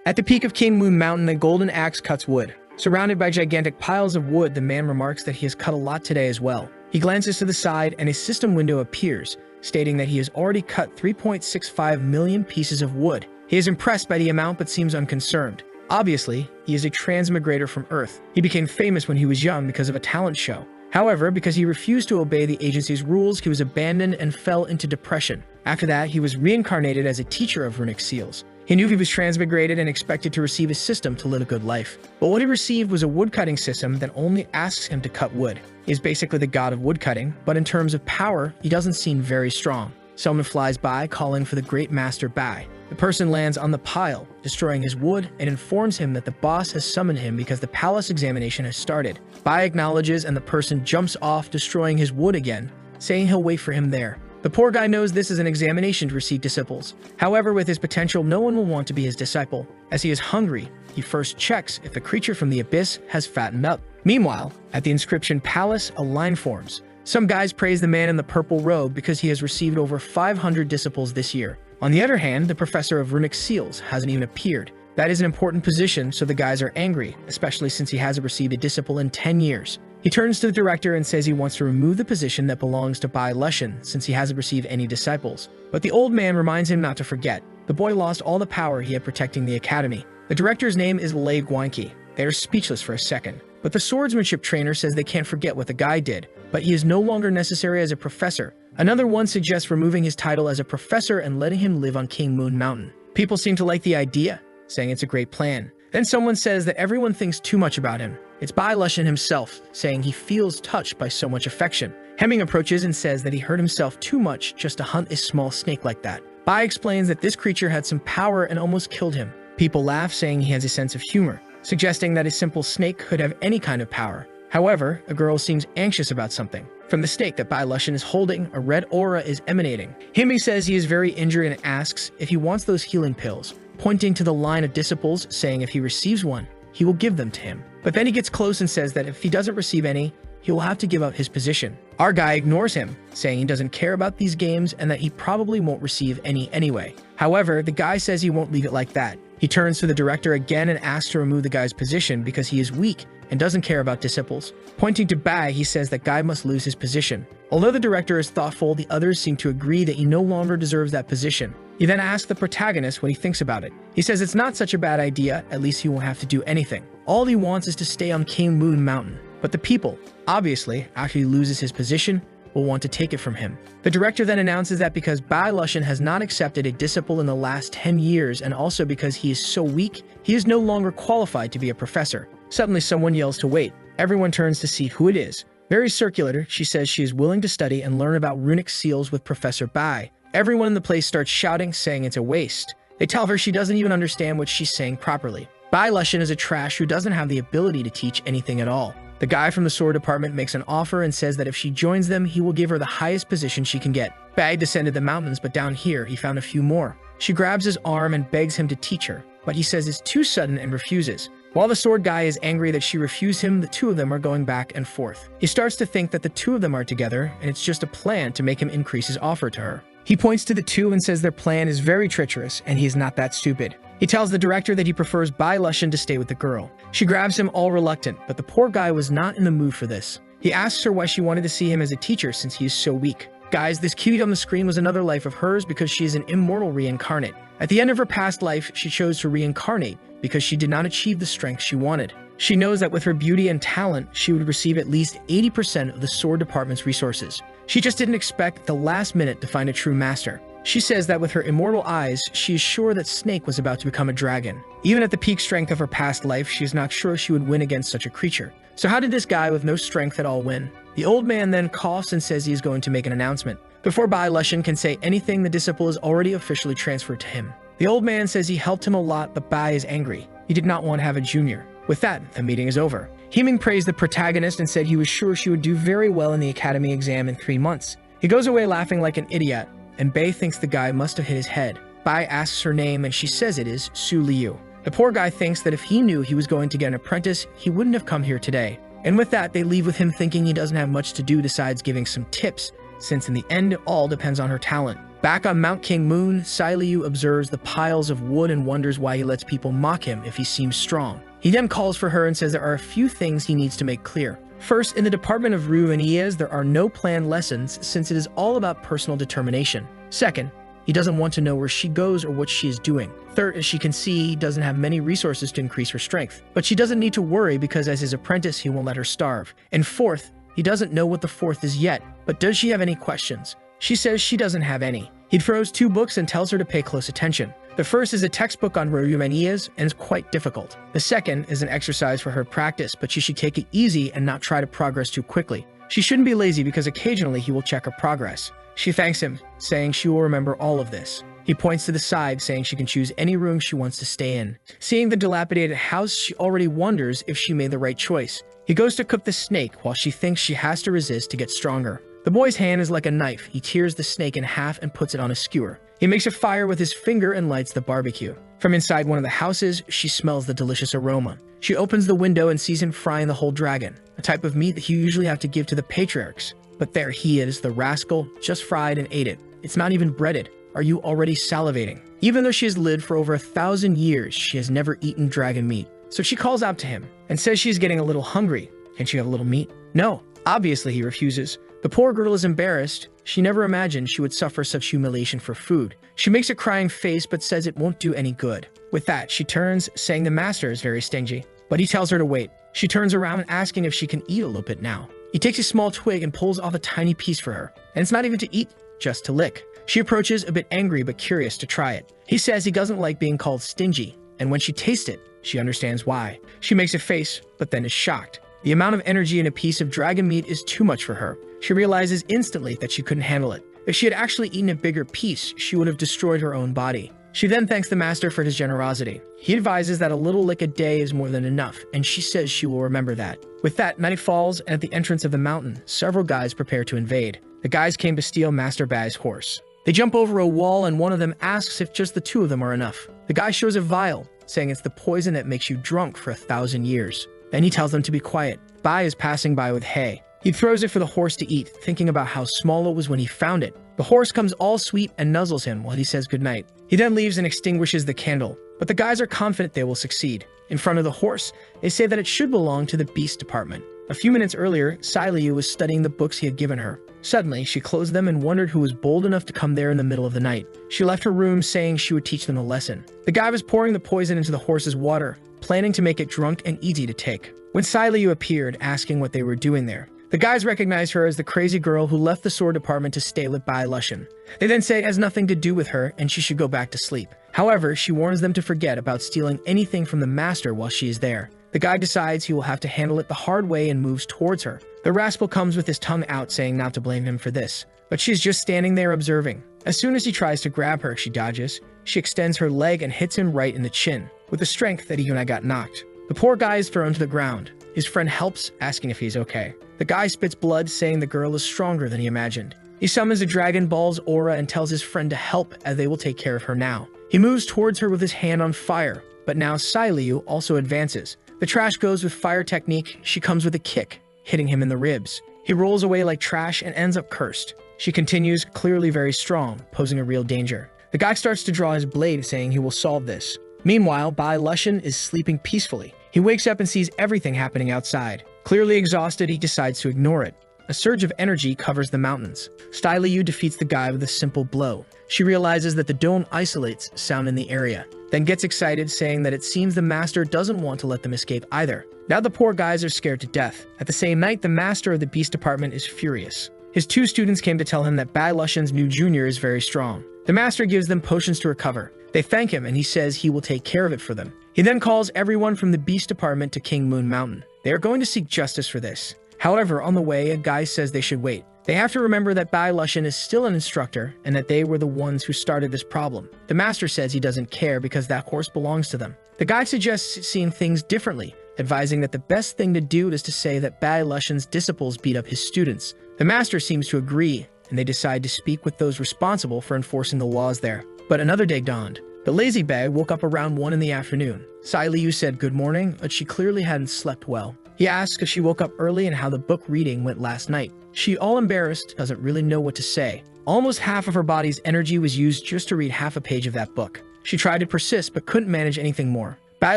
At the peak of King Moon Mountain, a golden axe cuts wood. Surrounded by gigantic piles of wood, the man remarks that he has cut a lot today as well. He glances to the side and a system window appears, stating that he has already cut 3.65 million pieces of wood. He is impressed by the amount but seems unconcerned. Obviously, he is a transmigrator from Earth. He became famous when he was young because of a talent show. However, because he refused to obey the agency's rules, he was abandoned and fell into depression. After that, he was reincarnated as a teacher of runic seals. He knew he was transmigrated and expected to receive a system to live a good life. But what he received was a woodcutting system that only asks him to cut wood. He is basically the god of woodcutting, but in terms of power, he doesn't seem very strong. Someone flies by, calling for the Great Master Bai. The person lands on the pile, destroying his wood, and informs him that the boss has summoned him because the palace examination has started. Bai acknowledges and the person jumps off, destroying his wood again, saying he'll wait for him there. The poor guy knows this is an examination to receive disciples. However, with his potential, no one will want to be his disciple. As he is hungry, he first checks if the creature from the abyss has fattened up. Meanwhile, at the inscription palace, a line forms. Some guys praise the man in the purple robe because he has received over 500 disciples this year. On the other hand, the professor of runic seals hasn't even appeared. That is an important position, so the guys are angry, especially since he hasn't received a disciple in 10 years. He turns to the director and says he wants to remove the position that belongs to Bai Lushan since he hasn't received any disciples. But the old man reminds him not to forget. The boy lost all the power he had protecting the academy. The director's name is Lei Guanqi. They are speechless for a second. But the swordsmanship trainer says they can't forget what the guy did, but he is no longer necessary as a professor. Another one suggests removing his title as a professor and letting him live on King Moon Mountain. People seem to like the idea, saying it's a great plan. Then someone says that everyone thinks too much about him. It's Bai Lushan himself, saying he feels touched by so much affection. Hemming approaches and says that he hurt himself too much just to hunt a small snake like that. Bai explains that this creature had some power and almost killed him. People laugh, saying he has a sense of humor, suggesting that a simple snake could have any kind of power. However, a girl seems anxious about something. From the stake that Bai Lushan is holding, a red aura is emanating. Himi says he is very injured and asks if he wants those healing pills, pointing to the line of disciples, saying if he receives one, he will give them to him. But then he gets close and says that if he doesn't receive any, he will have to give up his position. Our guy ignores him, saying he doesn't care about these games and that he probably won't receive any anyway. However, the guy says he won't leave it like that. He turns to the director again and asks to remove the guy's position because he is weak and doesn't care about disciples. Pointing to Bai, he says that guy must lose his position. Although the director is thoughtful, the others seem to agree that he no longer deserves that position. He then asks the protagonist what he thinks about it. He says it's not such a bad idea, at least he won't have to do anything. All he wants is to stay on King Moon Mountain. But the people, obviously, after he loses his position, will want to take it from him. The director then announces that because Bai Lushan has not accepted a disciple in the last 10 years and also because he is so weak, he is no longer qualified to be a professor. Suddenly someone yells to wait. Everyone turns to see who it is. Very circular, she says she is willing to study and learn about runic seals with Professor Bai. Everyone in the place starts shouting, saying it's a waste. They tell her she doesn't even understand what she's saying properly. Bai Lushan is a trash who doesn't have the ability to teach anything at all. The guy from the sword department makes an offer and says that if she joins them, he will give her the highest position she can get. Bai descended the mountains, but down here, he found a few more. She grabs his arm and begs him to teach her, but he says it's too sudden and refuses. While the sword guy is angry that she refused him, the two of them are going back and forth. He starts to think that the two of them are together, and it's just a plan to make him increase his offer to her. He points to the two and says their plan is very treacherous, and he's not that stupid. He tells the director that he prefers Bai Lushan to stay with the girl. She grabs him all reluctant, but the poor guy was not in the mood for this. He asks her why she wanted to see him as a teacher since he is so weak. Guys, this cutie on the screen was another life of hers because she is an immortal reincarnate. At the end of her past life, she chose to reincarnate because she did not achieve the strength she wanted. She knows that with her beauty and talent, she would receive at least 80% of the sword department's resources. She just didn't expect at the last minute to find a true master. She says that with her immortal eyes, she is sure that Snake was about to become a dragon. Even at the peak strength of her past life, she is not sure she would win against such a creature. So how did this guy with no strength at all win? The old man then coughs and says he is going to make an announcement. Before Bai Lushan can say anything, the disciple is already officially transferred to him. The old man says he helped him a lot, but Bai is angry. He did not want to have a junior. With that, the meeting is over. Himing praised the protagonist and said he was sure she would do very well in the academy exam in 3 months. He goes away laughing like an idiot, and Bai thinks the guy must have hit his head. Bai asks her name and she says it is Su Liu. The poor guy thinks that if he knew he was going to get an apprentice, he wouldn't have come here today. And with that, they leave with him thinking he doesn't have much to do besides giving some tips, since in the end, it all depends on her talent. Back on Mount King Moon, Liu observes the piles of wood and wonders why he lets people mock him if he seems strong. He then calls for her and says there are a few things he needs to make clear. First, in the Department of Ruinias, there are no planned lessons since it is all about personal determination. Second, he doesn't want to know where she goes or what she is doing. Third, as she can see, he doesn't have many resources to increase her strength. But she doesn't need to worry because as his apprentice, he won't let her starve. And fourth, he doesn't know what the fourth is yet, but does she have any questions? She says she doesn't have any. He throws 2 books and tells her to pay close attention. The first is a textbook on Ruinias and is quite difficult. The second is an exercise for her practice, but she should take it easy and not try to progress too quickly. She shouldn't be lazy because occasionally he will check her progress. She thanks him, saying she will remember all of this. He points to the side, saying she can choose any room she wants to stay in. Seeing the dilapidated house, she already wonders if she made the right choice. He goes to cook the snake while she thinks she has to resist to get stronger. The boy's hand is like a knife. He tears the snake in half and puts it on a skewer. He makes a fire with his finger and lights the barbecue. From inside one of the houses, she smells the delicious aroma. She opens the window and sees him frying the whole dragon, a type of meat that you usually have to give to the patriarchs. But there he is, the rascal, just fried and ate it. It's not even breaded. Are you already salivating? Even though she has lived for over 1,000 years, she has never eaten dragon meat. So she calls out to him and says she's getting a little hungry. Can she have a little meat? No. Obviously, he refuses. The poor girl is embarrassed. She never imagined she would suffer such humiliation for food. She makes a crying face but says it won't do any good. With that, she turns, saying the master is very stingy. But he tells her to wait. She turns around asking if she can eat a little bit now. He takes a small twig and pulls off a tiny piece for her. And it's not even to eat, just to lick. She approaches, a bit angry but curious to try it. He says he doesn't like being called stingy, and when she tastes it, she understands why. She makes a face, but then is shocked. The amount of energy in a piece of dragon meat is too much for her. She realizes instantly that she couldn't handle it. If she had actually eaten a bigger piece, she would have destroyed her own body. She then thanks the master for his generosity. He advises that a little lick a day is more than enough, and she says she will remember that. With that, night falls, and at the entrance of the mountain, several guys prepare to invade. The guys came to steal Master Bai's horse. They jump over a wall, and one of them asks if just the 2 of them are enough. The guy shows a vial, saying it's the poison that makes you drunk for 1,000 years. Then he tells them to be quiet. Bai is passing by with hay. He throws it for the horse to eat, thinking about how small it was when he found it. The horse comes all sweet and nuzzles him while he says goodnight. He then leaves and extinguishes the candle, but the guys are confident they will succeed. In front of the horse, they say that it should belong to the beast department. A few minutes earlier, Liu was studying the books he had given her. Suddenly, she closed them and wondered who was bold enough to come there in the middle of the night. She left her room saying she would teach them a lesson. The guy was pouring the poison into the horse's water, planning to make it drunk and easy to take. When Liu appeared, asking what they were doing there, the guys recognized her as the crazy girl who left the sword department to stay with Bai Lushan. They then say it has nothing to do with her and she should go back to sleep. However, she warns them to forget about stealing anything from the master while she is there. The guy decides he will have to handle it the hard way and moves towards her. The rascal comes with his tongue out, saying not to blame him for this, but she's just standing there observing. As soon as he tries to grab her, she dodges. She extends her leg and hits him right in the chin, with the strength that even I got knocked. The poor guy is thrown to the ground. His friend helps, asking if he's okay. The guy spits blood, saying the girl is stronger than he imagined. He summons a Dragon Ball's aura and tells his friend to help, as they will take care of her now. He moves towards her with his hand on fire, but now Liu also advances. The trash goes with fire technique. She comes with a kick, hitting him in the ribs. He rolls away like trash and ends up cursed. She continues, clearly very strong, posing a real danger. The guy starts to draw his blade, saying he will solve this. Meanwhile, Bai Lushan is sleeping peacefully. He wakes up and sees everything happening outside. Clearly exhausted, he decides to ignore it. A surge of energy covers the mountains. Liu defeats the guy with a simple blow. She realizes that the dome isolates sound in the area, then gets excited, saying that it seems the master doesn't want to let them escape either. Now the poor guys are scared to death. At the same night, the master of the beast department is furious. His 2 students came to tell him that Bai Lushan's new junior is very strong. The master gives them potions to recover. They thank him and he says he will take care of it for them. He then calls everyone from the beast department to King Moon Mountain. They are going to seek justice for this. However, on the way, a guy says they should wait. They have to remember that Bai Lushan is still an instructor and that they were the ones who started this problem. The master says he doesn't care because that horse belongs to them. The guy suggests seeing things differently, advising that the best thing to do is to say that Bai Lushan's disciples beat up his students. The master seems to agree, and they decide to speak with those responsible for enforcing the laws there. But another day dawned. The lazy Bai woke up around 1 in the afternoon. Liu said good morning, but she clearly hadn't slept well. He asks if she woke up early and how the book reading went last night. She, all embarrassed, doesn't really know what to say. Almost half of her body's energy was used just to read half a page of that book. She tried to persist but couldn't manage anything more. Bai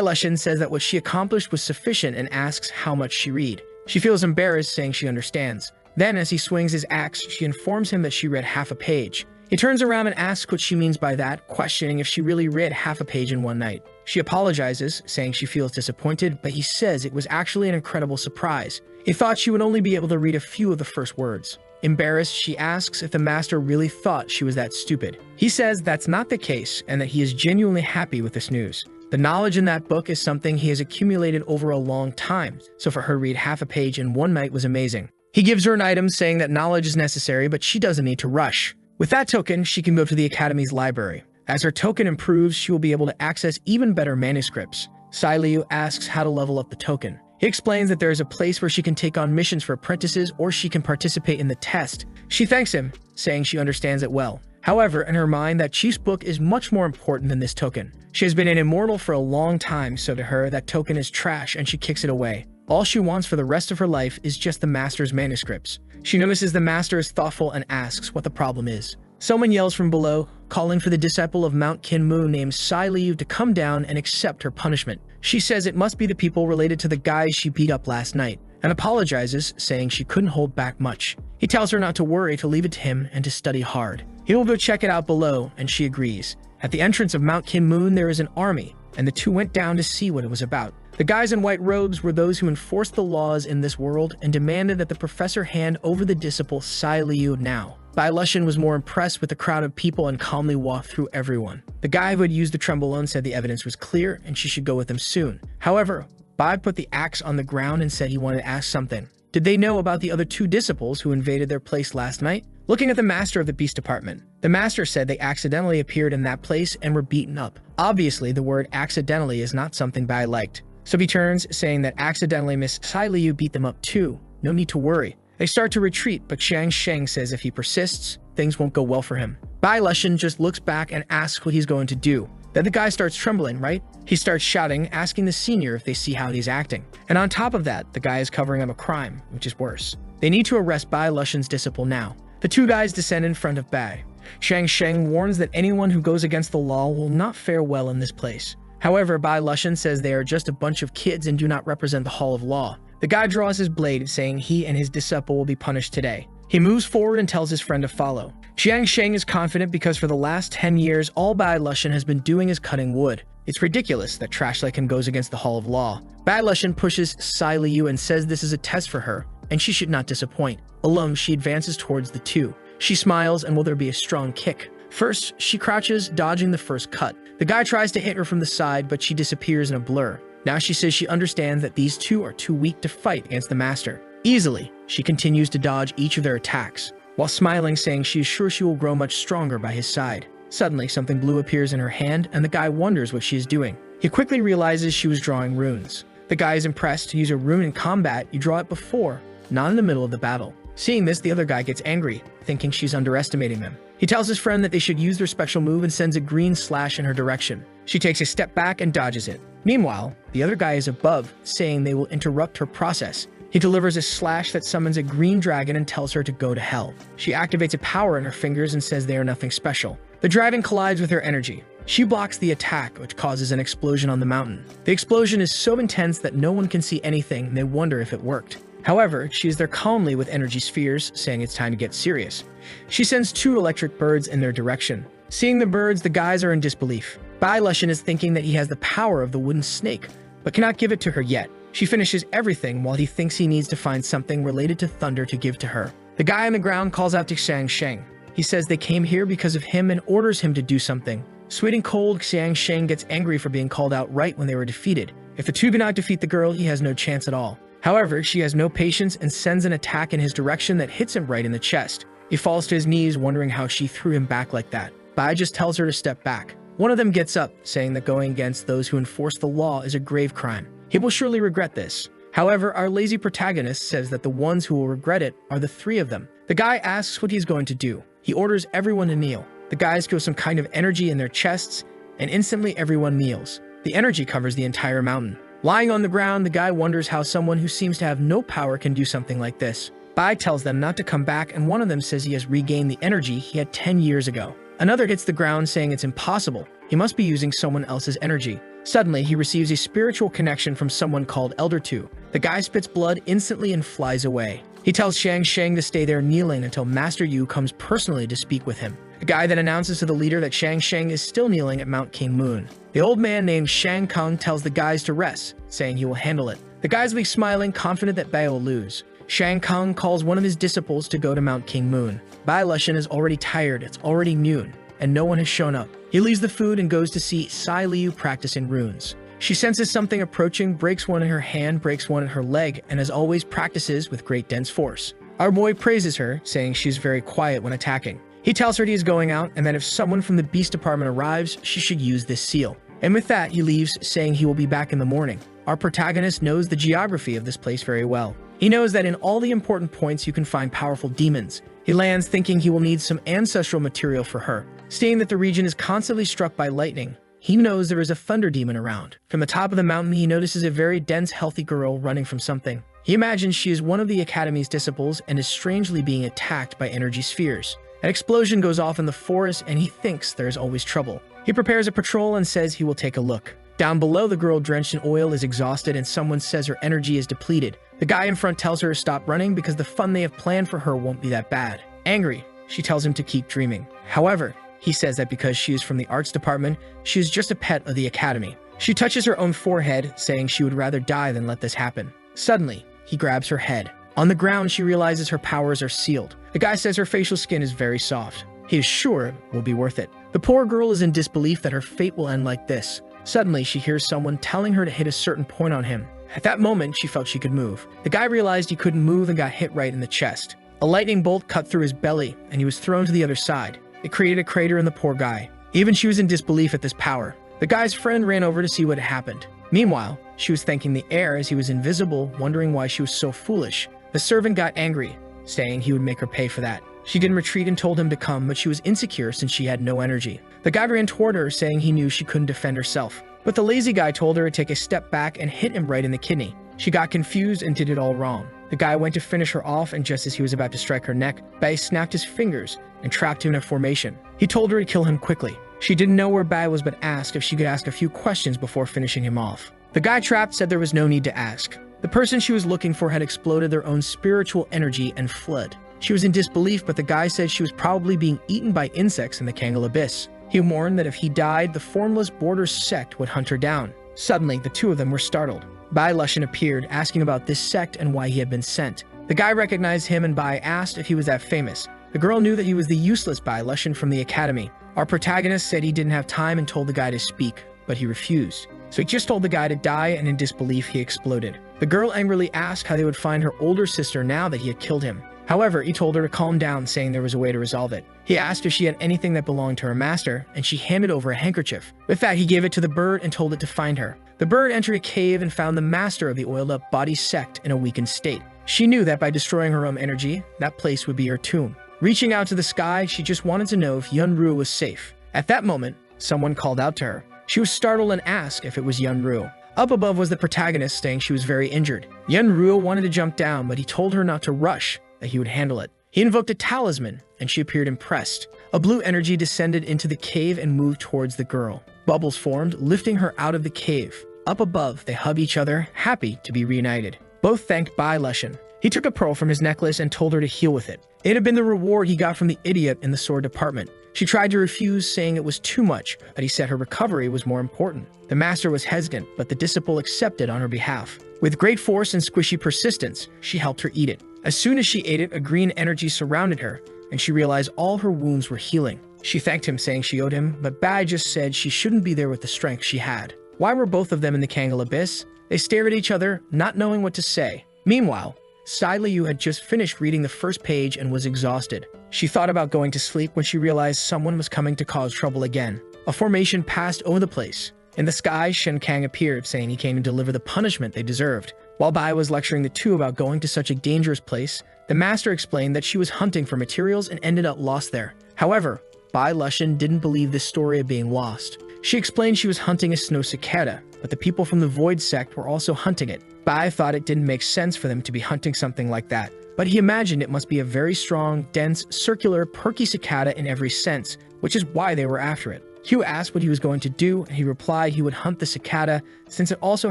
Lushan says that what she accomplished was sufficient and asks how much she read. She feels embarrassed, saying she understands. Then, as he swings his axe, she informs him that she read half a page. He turns around and asks what she means by that, questioning if she really read half a page in one night. She apologizes, saying she feels disappointed, but he says it was actually an incredible surprise. He thought she would only be able to read a few of the first words. Embarrassed, she asks if the master really thought she was that stupid. He says that's not the case and that he is genuinely happy with this news. The knowledge in that book is something he has accumulated over a long time, so for her to read half a page in one night was amazing. He gives her an item saying that knowledge is necessary, but she doesn't need to rush. With that token, she can go to the Academy's library. As her token improves, she will be able to access even better manuscripts. Sai Liu asks how to level up the token. He explains that there is a place where she can take on missions for apprentices or she can participate in the test. She thanks him, saying she understands it well. However, in her mind, that chief's book is much more important than this token. She has been an immortal for a long time, so to her, that token is trash and she kicks it away. All she wants for the rest of her life is just the master's manuscripts. She notices the master is thoughtful and asks what the problem is. Someone yells from below, calling for the disciple of Mount Kinmu named Sai Liu to come down and accept her punishment. She says it must be the people related to the guys she beat up last night, and apologizes, saying she couldn't hold back much. He tells her not to worry, to leave it to him and to study hard. He will go check it out below, and she agrees. At the entrance of Mount Kinmu, there is an army, and the two went down to see what it was about. The guys in white robes were those who enforced the laws in this world and demanded that the professor hand over the disciple Sai Liu now. Bai Lushan was more impressed with the crowd of people and calmly walked through everyone. The guy who had used the trembolone said the evidence was clear and she should go with him soon. However, Bai put the axe on the ground and said he wanted to ask something. Did they know about the other two disciples who invaded their place last night? Looking at the master of the beast department, the master said they accidentally appeared in that place and were beaten up. Obviously, the word accidentally is not something Bai liked. So he turns, saying that accidentally Miss Sai Liu beat them up too. No need to worry. They start to retreat, but Xiang Sheng says if he persists, things won't go well for him. Bai Lushan just looks back and asks what he's going to do. Then the guy starts trembling, right? He starts shouting, asking the senior if they see how he's acting. And on top of that, the guy is covering up a crime, which is worse. They need to arrest Bai Lushan's disciple now. The two guys descend in front of Bai. Xiang Sheng warns that anyone who goes against the law will not fare well in this place. However, Bai Lushan says they are just a bunch of kids and do not represent the Hall of Law. The guy draws his blade, saying he and his disciple will be punished today. He moves forward and tells his friend to follow. Xiang Sheng is confident because for the last 10 years, all Bai Lushan has been doing is cutting wood. It's ridiculous that trash like him goes against the Hall of Law. Bai Lushan pushes Sai Liu and says this is a test for her, and she should not disappoint. Alone, she advances towards the two. She smiles, and will there be a strong kick? First, she crouches, dodging the first cut. The guy tries to hit her from the side, but she disappears in a blur. Now she says she understands that these two are too weak to fight against the master. Easily, she continues to dodge each of their attacks, while smiling, saying she is sure she will grow much stronger by his side. Suddenly, something blue appears in her hand, and the guy wonders what she is doing. He quickly realizes she was drawing runes. The guy is impressed. To use a rune in combat, you draw it before, not in the middle of the battle. Seeing this, the other guy gets angry, thinking she's underestimating them. He tells his friend that they should use their special move and sends a green slash in her direction. She takes a step back and dodges it. Meanwhile, the other guy is above, saying they will interrupt her process. He delivers a slash that summons a green dragon and tells her to go to hell. She activates a power in her fingers and says they are nothing special. The dragon collides with her energy. She blocks the attack, which causes an explosion on the mountain. The explosion is so intense that no one can see anything, and they wonder if it worked. However, she is there calmly with energy spheres, saying it's time to get serious. She sends two electric birds in their direction. Seeing the birds, the guys are in disbelief. Bai Lushan is thinking that he has the power of the wooden snake, but cannot give it to her yet. She finishes everything while he thinks he needs to find something related to thunder to give to her. The guy on the ground calls out to Xiang Sheng. He says they came here because of him and orders him to do something. Sweet and cold, Xiang Sheng gets angry for being called out right when they were defeated. If the two cannot defeat the girl, he has no chance at all. However, she has no patience and sends an attack in his direction that hits him right in the chest. He falls to his knees, wondering how she threw him back like that. Bai just tells her to step back. One of them gets up, saying that going against those who enforce the law is a grave crime. He will surely regret this. However, our lazy protagonist says that the ones who will regret it are the three of them. The guy asks what he's going to do. He orders everyone to kneel. The guys feel some kind of energy in their chests, and instantly everyone kneels. The energy covers the entire mountain. Lying on the ground, the guy wonders how someone who seems to have no power can do something like this. Bai tells them not to come back, and one of them says he has regained the energy he had 10 years ago. Another hits the ground saying it's impossible. He must be using someone else's energy. Suddenly, he receives a spiritual connection from someone called Elder 2. The guy spits blood instantly and flies away. He tells Shang to stay there kneeling until Master Yu comes personally to speak with him. The guy then announces to the leader that Shang is still kneeling at Mount King Moon. The old man named Shang Kung tells the guys to rest, saying he will handle it. The guys leave smiling, confident that Bai will lose. Shang Kung calls one of his disciples to go to Mount King Moon. Bai Lushan is already tired, it's already noon, and no one has shown up. He leaves the food and goes to see Sai Liu practice in runes. She senses something approaching, breaks one in her hand, breaks one in her leg, and as always practices with great dense force. Our boy praises her, saying she's very quiet when attacking. He tells her he is going out and that if someone from the beast department arrives, she should use this seal. And with that, he leaves, saying he will be back in the morning. Our protagonist knows the geography of this place very well. He knows that in all the important points you can find powerful demons. He lands thinking he will need some ancestral material for her. Seeing that the region is constantly struck by lightning, he knows there is a thunder demon around. From the top of the mountain, he notices a very dense, healthy girl running from something. He imagines she is one of the Academy's disciples and is strangely being attacked by energy spheres. An explosion goes off in the forest and he thinks there is always trouble. He prepares a patrol and says he will take a look. Down below, the girl drenched in oil is exhausted and someone says her energy is depleted. The guy in front tells her to stop running because the fun they have planned for her won't be that bad. Angry, she tells him to keep dreaming. However, he says that because she is from the arts department, she is just a pet of the academy. She touches her own forehead, saying she would rather die than let this happen. Suddenly, he grabs her head. On the ground, she realizes her powers are sealed. The guy says her facial skin is very soft. He is sure it will be worth it. The poor girl is in disbelief that her fate will end like this. Suddenly, she hears someone telling her to hit a certain point on him. At that moment, she felt she could move. The guy realized he couldn't move and got hit right in the chest. A lightning bolt cut through his belly, and he was thrown to the other side. It created a crater in the poor guy. Even she was in disbelief at this power. The guy's friend ran over to see what had happened. Meanwhile, she was thanking the air as he was invisible, wondering why she was so foolish. The servant got angry, saying he would make her pay for that. She didn't retreat and told him to come, but she was insecure since she had no energy. The guy ran toward her, saying he knew she couldn't defend herself. But the lazy guy told her to take a step back and hit him right in the kidney. She got confused and did it all wrong. The guy went to finish her off, and just as he was about to strike her neck, Bai snapped his fingers and trapped him in a formation. He told her to kill him quickly. She didn't know where Bai was but asked if she could ask a few questions before finishing him off. The guy trapped said there was no need to ask. The person she was looking for had exploded their own spiritual energy and fled. She was in disbelief, but the guy said she was probably being eaten by insects in the Kangal Abyss. He warned that if he died, the formless border sect would hunt her down. Suddenly, the two of them were startled. Bai Lushan appeared, asking about this sect and why he had been sent. The guy recognized him and Bai asked if he was that famous. The girl knew that he was the useless Bai Lushan from the academy. Our protagonist said he didn't have time and told the guy to speak, but he refused. So he just told the guy to die, and in disbelief, he exploded. The girl angrily asked how they would find her older sister now that he had killed him. However, he told her to calm down, saying there was a way to resolve it. He asked if she had anything that belonged to her master, and she handed over a handkerchief. With that, he gave it to the bird and told it to find her. The bird entered a cave and found the master of the oiled-up body sect in a weakened state. She knew that by destroying her own energy, that place would be her tomb. Reaching out to the sky, she just wanted to know if Yunru was safe. At that moment, someone called out to her. She was startled and asked if it was Yunru. Up above was the protagonist, saying she was very injured. Yunru wanted to jump down, but he told her not to rush, that he would handle it. He invoked a talisman, and she appeared impressed. A blue energy descended into the cave and moved towards the girl. Bubbles formed, lifting her out of the cave. Up above, they hug each other, happy to be reunited. Both thanked Bai Lushan. He took a pearl from his necklace and told her to heal with it. It had been the reward he got from the idiot in the sword department. She tried to refuse, saying it was too much, but he said her recovery was more important. The master was hesitant, but the disciple accepted on her behalf. With great force and squishy persistence, she helped her eat it. As soon as she ate it, a green energy surrounded her, and she realized all her wounds were healing. She thanked him, saying she owed him, but Bai just said she shouldn't be there with the strength she had. Why were both of them in the Kangal Abyss? They stared at each other, not knowing what to say. Meanwhile, Sai Liu had just finished reading the first page and was exhausted. She thought about going to sleep when she realized someone was coming to cause trouble again. A formation passed over the place. In the sky, Shen Kang appeared, saying he came to deliver the punishment they deserved. While Bai was lecturing the two about going to such a dangerous place, the master explained that she was hunting for materials and ended up lost there. However, Bai Lushan didn't believe this story of being lost. She explained she was hunting a snow cicada, but the people from the Void sect were also hunting it. Bai thought it didn't make sense for them to be hunting something like that, but he imagined it must be a very strong, dense, circular, perky cicada in every sense, which is why they were after it. Hugh asked what he was going to do, and he replied he would hunt the cicada since it also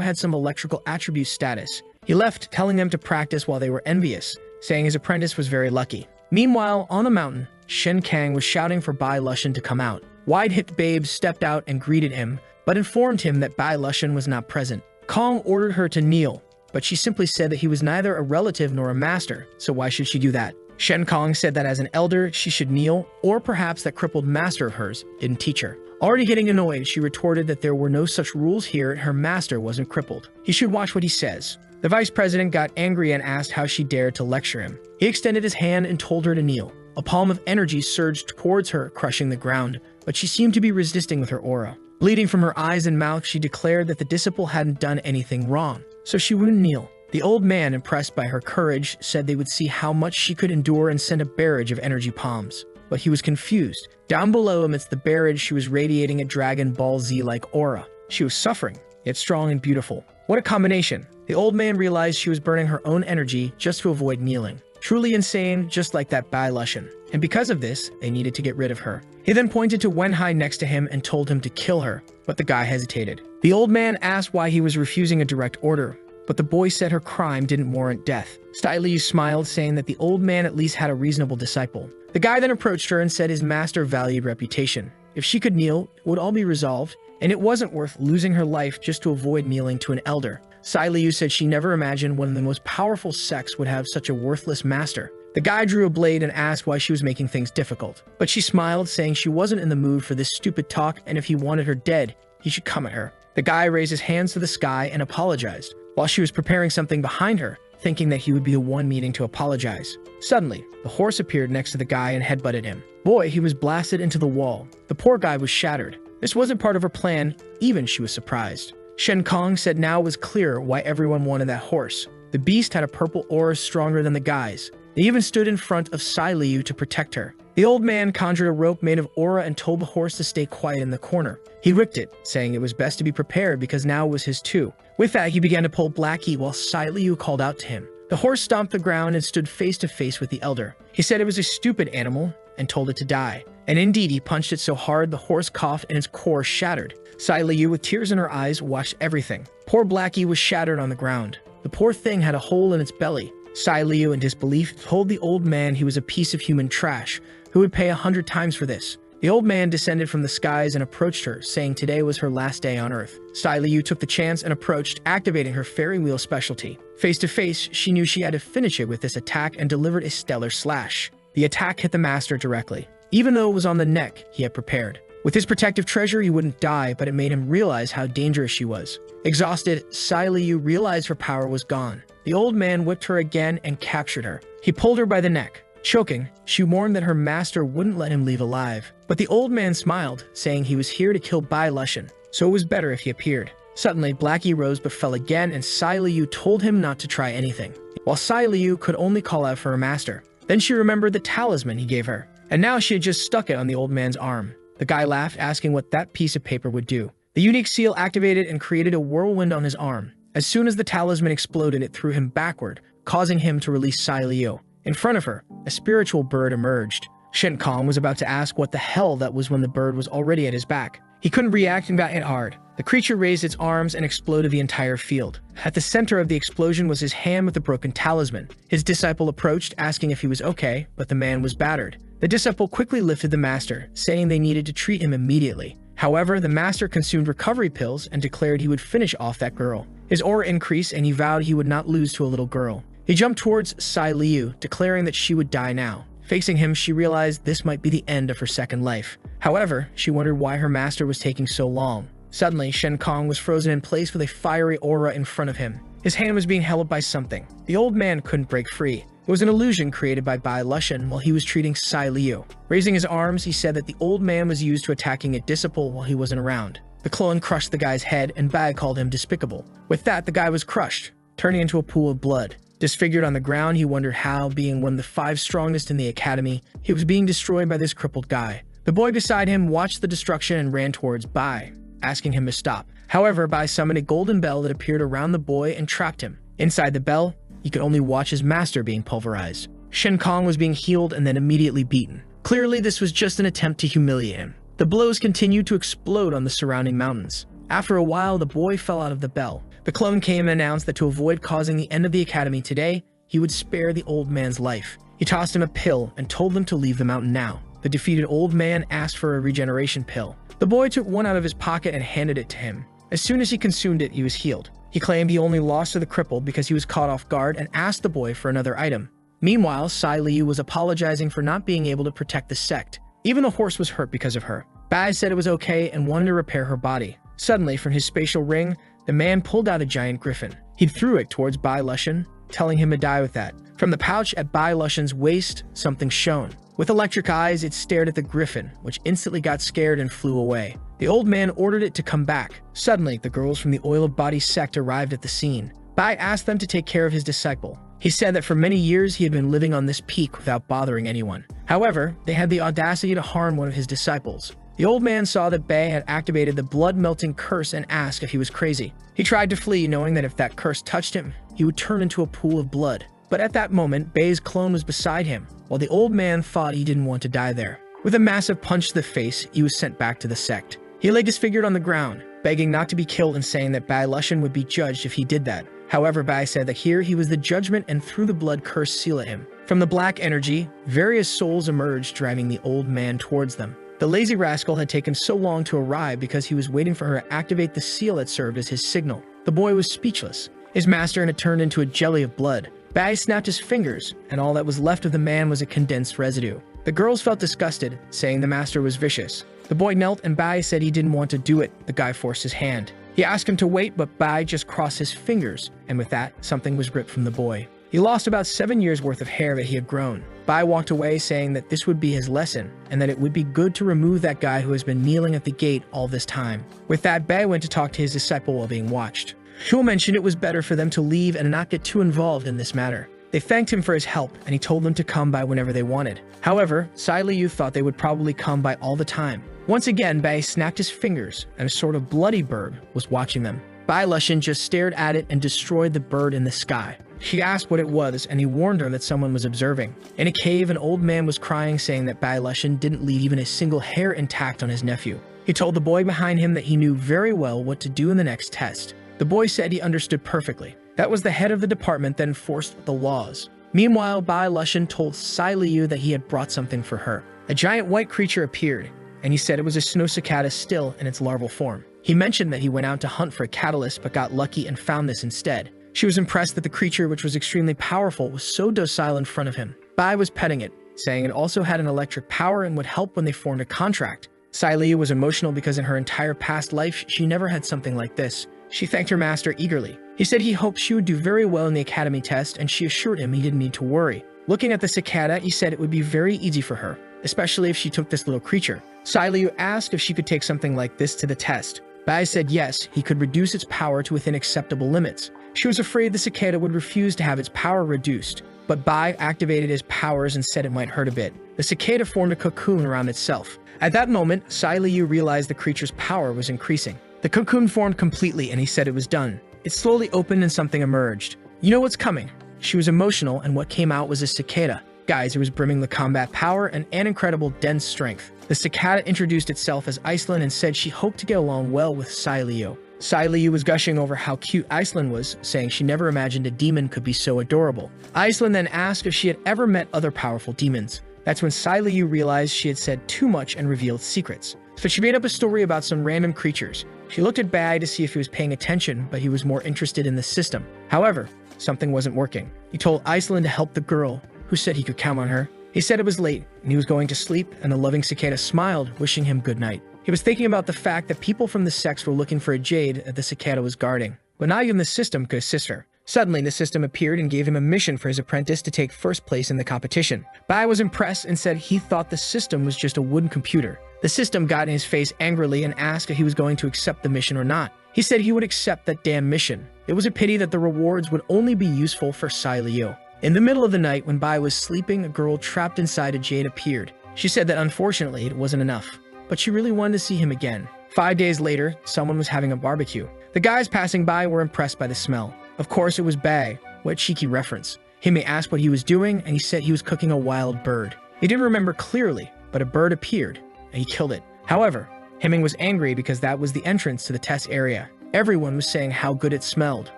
had some electrical attribute status. He left, telling them to practice while they were envious, saying his apprentice was very lucky. Meanwhile, on the mountain, Shen Kang was shouting for Bai Lushan to come out. Wide-hipped babes stepped out and greeted him, but informed him that Bai Lushan was not present. Kong ordered her to kneel, but she simply said that he was neither a relative nor a master, so why should she do that? Shen Kong said that as an elder, she should kneel, or perhaps that crippled master of hers didn't teach her. Already getting annoyed, she retorted that there were no such rules here and her master wasn't crippled. He should watch what he says. The vice president got angry and asked how she dared to lecture him. He extended his hand and told her to kneel. A palm of energy surged towards her, crushing the ground, but she seemed to be resisting with her aura. Bleeding from her eyes and mouth, she declared that the disciple hadn't done anything wrong, so she wouldn't kneel. The old man, impressed by her courage, said they would see how much she could endure and send a barrage of energy palms. But he was confused. Down below, amidst the barrage, she was radiating a Dragon Ball Z-like aura. She was suffering, yet strong and beautiful. What a combination! The old man realized she was burning her own energy just to avoid kneeling. Truly insane, just like that Bai Lushan. And because of this, they needed to get rid of her. He then pointed to Wenhai next to him and told him to kill her, but the guy hesitated. The old man asked why he was refusing a direct order, but the boy said her crime didn't warrant death. Style Liu smiled, saying that the old man at least had a reasonable disciple. The guy then approached her and said his master valued reputation. If she could kneel, it would all be resolved, and it wasn't worth losing her life just to avoid kneeling to an elder. Style Liu said she never imagined one of the most powerful sects would have such a worthless master. The guy drew a blade and asked why she was making things difficult, but she smiled, saying she wasn't in the mood for this stupid talk, and if he wanted her dead, he should come at her. The guy raised his hands to the sky and apologized, while she was preparing something behind her, thinking that he would be the one needing to apologize. Suddenly, the horse appeared next to the guy and headbutted him. Boy, he was blasted into the wall. The poor guy was shattered. This wasn't part of her plan, even she was surprised. Shen Kong said now it was clear why everyone wanted that horse. The beast had a purple aura stronger than the guy's. They even stood in front of Sai Liu to protect her. The old man conjured a rope made of aura and told the horse to stay quiet in the corner. He ripped it, saying it was best to be prepared because now it was his too. With that, he began to pull Blackie while Sai Liu called out to him. The horse stomped the ground and stood face to face with the elder. He said it was a stupid animal and told it to die. And indeed, he punched it so hard the horse coughed and its core shattered. Sai Liu, with tears in her eyes, watched everything. Poor Blackie was shattered on the ground. The poor thing had a hole in its belly. Sai Liu, in disbelief, told the old man he was a piece of human trash, who would pay 100 times for this. The old man descended from the skies and approached her, saying today was her last day on Earth. Sai Liu took the chance and approached, activating her fairy wheel specialty. Face to face, she knew she had to finish it with this attack and delivered a stellar slash. The attack hit the master directly. Even though it was on the neck he had prepared. With his protective treasure, he wouldn't die, but it made him realize how dangerous she was. Exhausted, Sai Liu realized her power was gone. The old man whipped her again and captured her. He pulled her by the neck. Choking, she warned that her master wouldn't let him leave alive. But the old man smiled, saying he was here to kill Bai Lushan, so it was better if he appeared. Suddenly, Blackie rose but fell again, and Sai Liu told him not to try anything, while Sai Liu could only call out for her master. Then she remembered the talisman he gave her, and now she had just stuck it on the old man's arm. The guy laughed, asking what that piece of paper would do. The unique seal activated and created a whirlwind on his arm. As soon as the talisman exploded, it threw him backward, causing him to release Sai Liu. In front of her, a spiritual bird emerged. Shen Kong was about to ask what the hell that was when the bird was already at his back. He couldn't react and got hit hard. The creature raised its arms and exploded the entire field. At the center of the explosion was his hand with the broken talisman. His disciple approached, asking if he was okay, but the man was battered. The disciple quickly lifted the master, saying they needed to treat him immediately. However, the master consumed recovery pills and declared he would finish off that girl. His aura increased and he vowed he would not lose to a little girl. He jumped towards Sai Liu, declaring that she would die now. Facing him, she realized this might be the end of her second life. However, she wondered why her master was taking so long. Suddenly, Shen Kong was frozen in place with a fiery aura in front of him. His hand was being held by something. The old man couldn't break free. It was an illusion created by Bai Lushan while he was treating Sai Liu. Raising his arms, he said that the old man was used to attacking a disciple while he wasn't around. The clone crushed the guy's head, and Bai called him despicable. With that, the guy was crushed, turning into a pool of blood. Disfigured on the ground, he wondered how, being one of the 5 strongest in the academy, he was being destroyed by this crippled guy. The boy beside him watched the destruction and ran towards Bai, asking him to stop. However, Bai summoned a golden bell that appeared around the boy and trapped him. Inside the bell, he could only watch his master being pulverized. Shen Kong was being healed and then immediately beaten. Clearly, this was just an attempt to humiliate him. The blows continued to explode on the surrounding mountains. After a while, the boy fell out of the bell. The clone came and announced that to avoid causing the end of the academy today, he would spare the old man's life. He tossed him a pill and told him to leave the mountain now. The defeated old man asked for a regeneration pill. The boy took one out of his pocket and handed it to him. As soon as he consumed it, he was healed. He claimed he only lost to the cripple because he was caught off guard and asked the boy for another item. Meanwhile, Sai Liu was apologizing for not being able to protect the sect. Even the horse was hurt because of her. Bai said it was okay and wanted to repair her body. Suddenly, from his spatial ring, the man pulled out a giant griffin. He threw it towards Bai Lushan, telling him to die with that. From the pouch at Bai Lushan's waist, something shone. With electric eyes, it stared at the griffin, which instantly got scared and flew away. The old man ordered it to come back. Suddenly, the girls from the Oil of Body sect arrived at the scene. Bai asked them to take care of his disciple. He said that for many years he had been living on this peak without bothering anyone. However, they had the audacity to harm one of his disciples. The old man saw that Bai had activated the blood-melting curse and asked if he was crazy. He tried to flee, knowing that if that curse touched him, he would turn into a pool of blood. But at that moment, Bai's clone was beside him, while the old man thought he didn't want to die there. With a massive punch to the face, he was sent back to the sect. He lay disfigured on the ground, begging not to be killed and saying that Bai Lushan would be judged if he did that. However, Bai said that here he was the judgment and threw the blood curse seal at him. From the black energy, various souls emerged, driving the old man towards them. The lazy rascal had taken so long to arrive because he was waiting for her to activate the seal that served as his signal. The boy was speechless. His master had turned into a jelly of blood. Bai snapped his fingers, and all that was left of the man was a condensed residue. The girls felt disgusted, saying the master was vicious. The boy knelt and Bai said he didn't want to do it. The guy forced his hand. He asked him to wait, but Bai just crossed his fingers, and with that, something was ripped from the boy. He lost about 7 years worth of hair that he had grown. Bai walked away saying that this would be his lesson, and that it would be good to remove that guy who has been kneeling at the gate all this time. With that, Bai went to talk to his disciple while being watched. Shu mentioned it was better for them to leave and not get too involved in this matter. They thanked him for his help, and he told them to come by whenever they wanted. However, Sai Liu thought they would probably come by all the time. Once again, Bai snapped his fingers, and a sort of bloody bird was watching them. Bai Lushan just stared at it and destroyed the bird in the sky. She asked what it was, and he warned her that someone was observing. In a cave, an old man was crying, saying that Bai Lushan didn't leave even a single hair intact on his nephew. He told the boy behind him that he knew very well what to do in the next test. The boy said he understood perfectly. That was the head of the department that enforced the laws. Meanwhile, Bai Lushan told Sai Liu that he had brought something for her. A giant white creature appeared, and he said it was a snow cicada still in its larval form. He mentioned that he went out to hunt for a catalyst but got lucky and found this instead. She was impressed that the creature, which was extremely powerful, was so docile in front of him. Bai was petting it, saying it also had an electric power and would help when they formed a contract. Sai Liu was emotional because in her entire past life, she never had something like this. She thanked her master eagerly. He said he hoped she would do very well in the academy test, and she assured him he didn't need to worry. Looking at the cicada, he said it would be very easy for her, especially if she took this little creature. Sai Liu asked if she could take something like this to the test. Bai said yes, he could reduce its power to within acceptable limits. She was afraid the cicada would refuse to have its power reduced, but Bai activated his powers and said it might hurt a bit. The cicada formed a cocoon around itself. At that moment, Sai Liu realized the creature's power was increasing. The cocoon formed completely and he said it was done. It slowly opened and something emerged. You know what's coming? She was emotional and what came out was a cicada. Guys, it was brimming with combat power and an incredible dense strength. The cicada introduced itself as Iceland and said she hoped to get along well with Sai Liu. Sai Liu was gushing over how cute Iceland was, saying she never imagined a demon could be so adorable. Iceland then asked if she had ever met other powerful demons. That's when Sai Liu realized she had said too much and revealed secrets. So she made up a story about some random creatures. She looked at Bai to see if he was paying attention, but he was more interested in the system. However, something wasn't working. He told Iceland to help the girl, who said he could count on her. He said it was late, and he was going to sleep, and the loving cicada smiled, wishing him good night. He was thinking about the fact that people from the sects were looking for a jade that the cicada was guarding, but not even the system could assist her. Suddenly, the system appeared and gave him a mission for his apprentice to take first place in the competition. Bai was impressed and said he thought the system was just a wooden computer. The system got in his face angrily and asked if he was going to accept the mission or not. He said he would accept that damn mission. It was a pity that the rewards would only be useful for Sai Liu. In the middle of the night, when Bai was sleeping, a girl trapped inside a jade appeared. She said that unfortunately it wasn't enough, but she really wanted to see him again. 5 days later, someone was having a barbecue. The guys passing by were impressed by the smell. Of course, it was Bai. What a cheeky reference. Hime asked what he was doing, and he said he was cooking a wild bird. He didn't remember clearly, but a bird appeared, and he killed it. However, Hemming was angry because that was the entrance to the test area. Everyone was saying how good it smelled.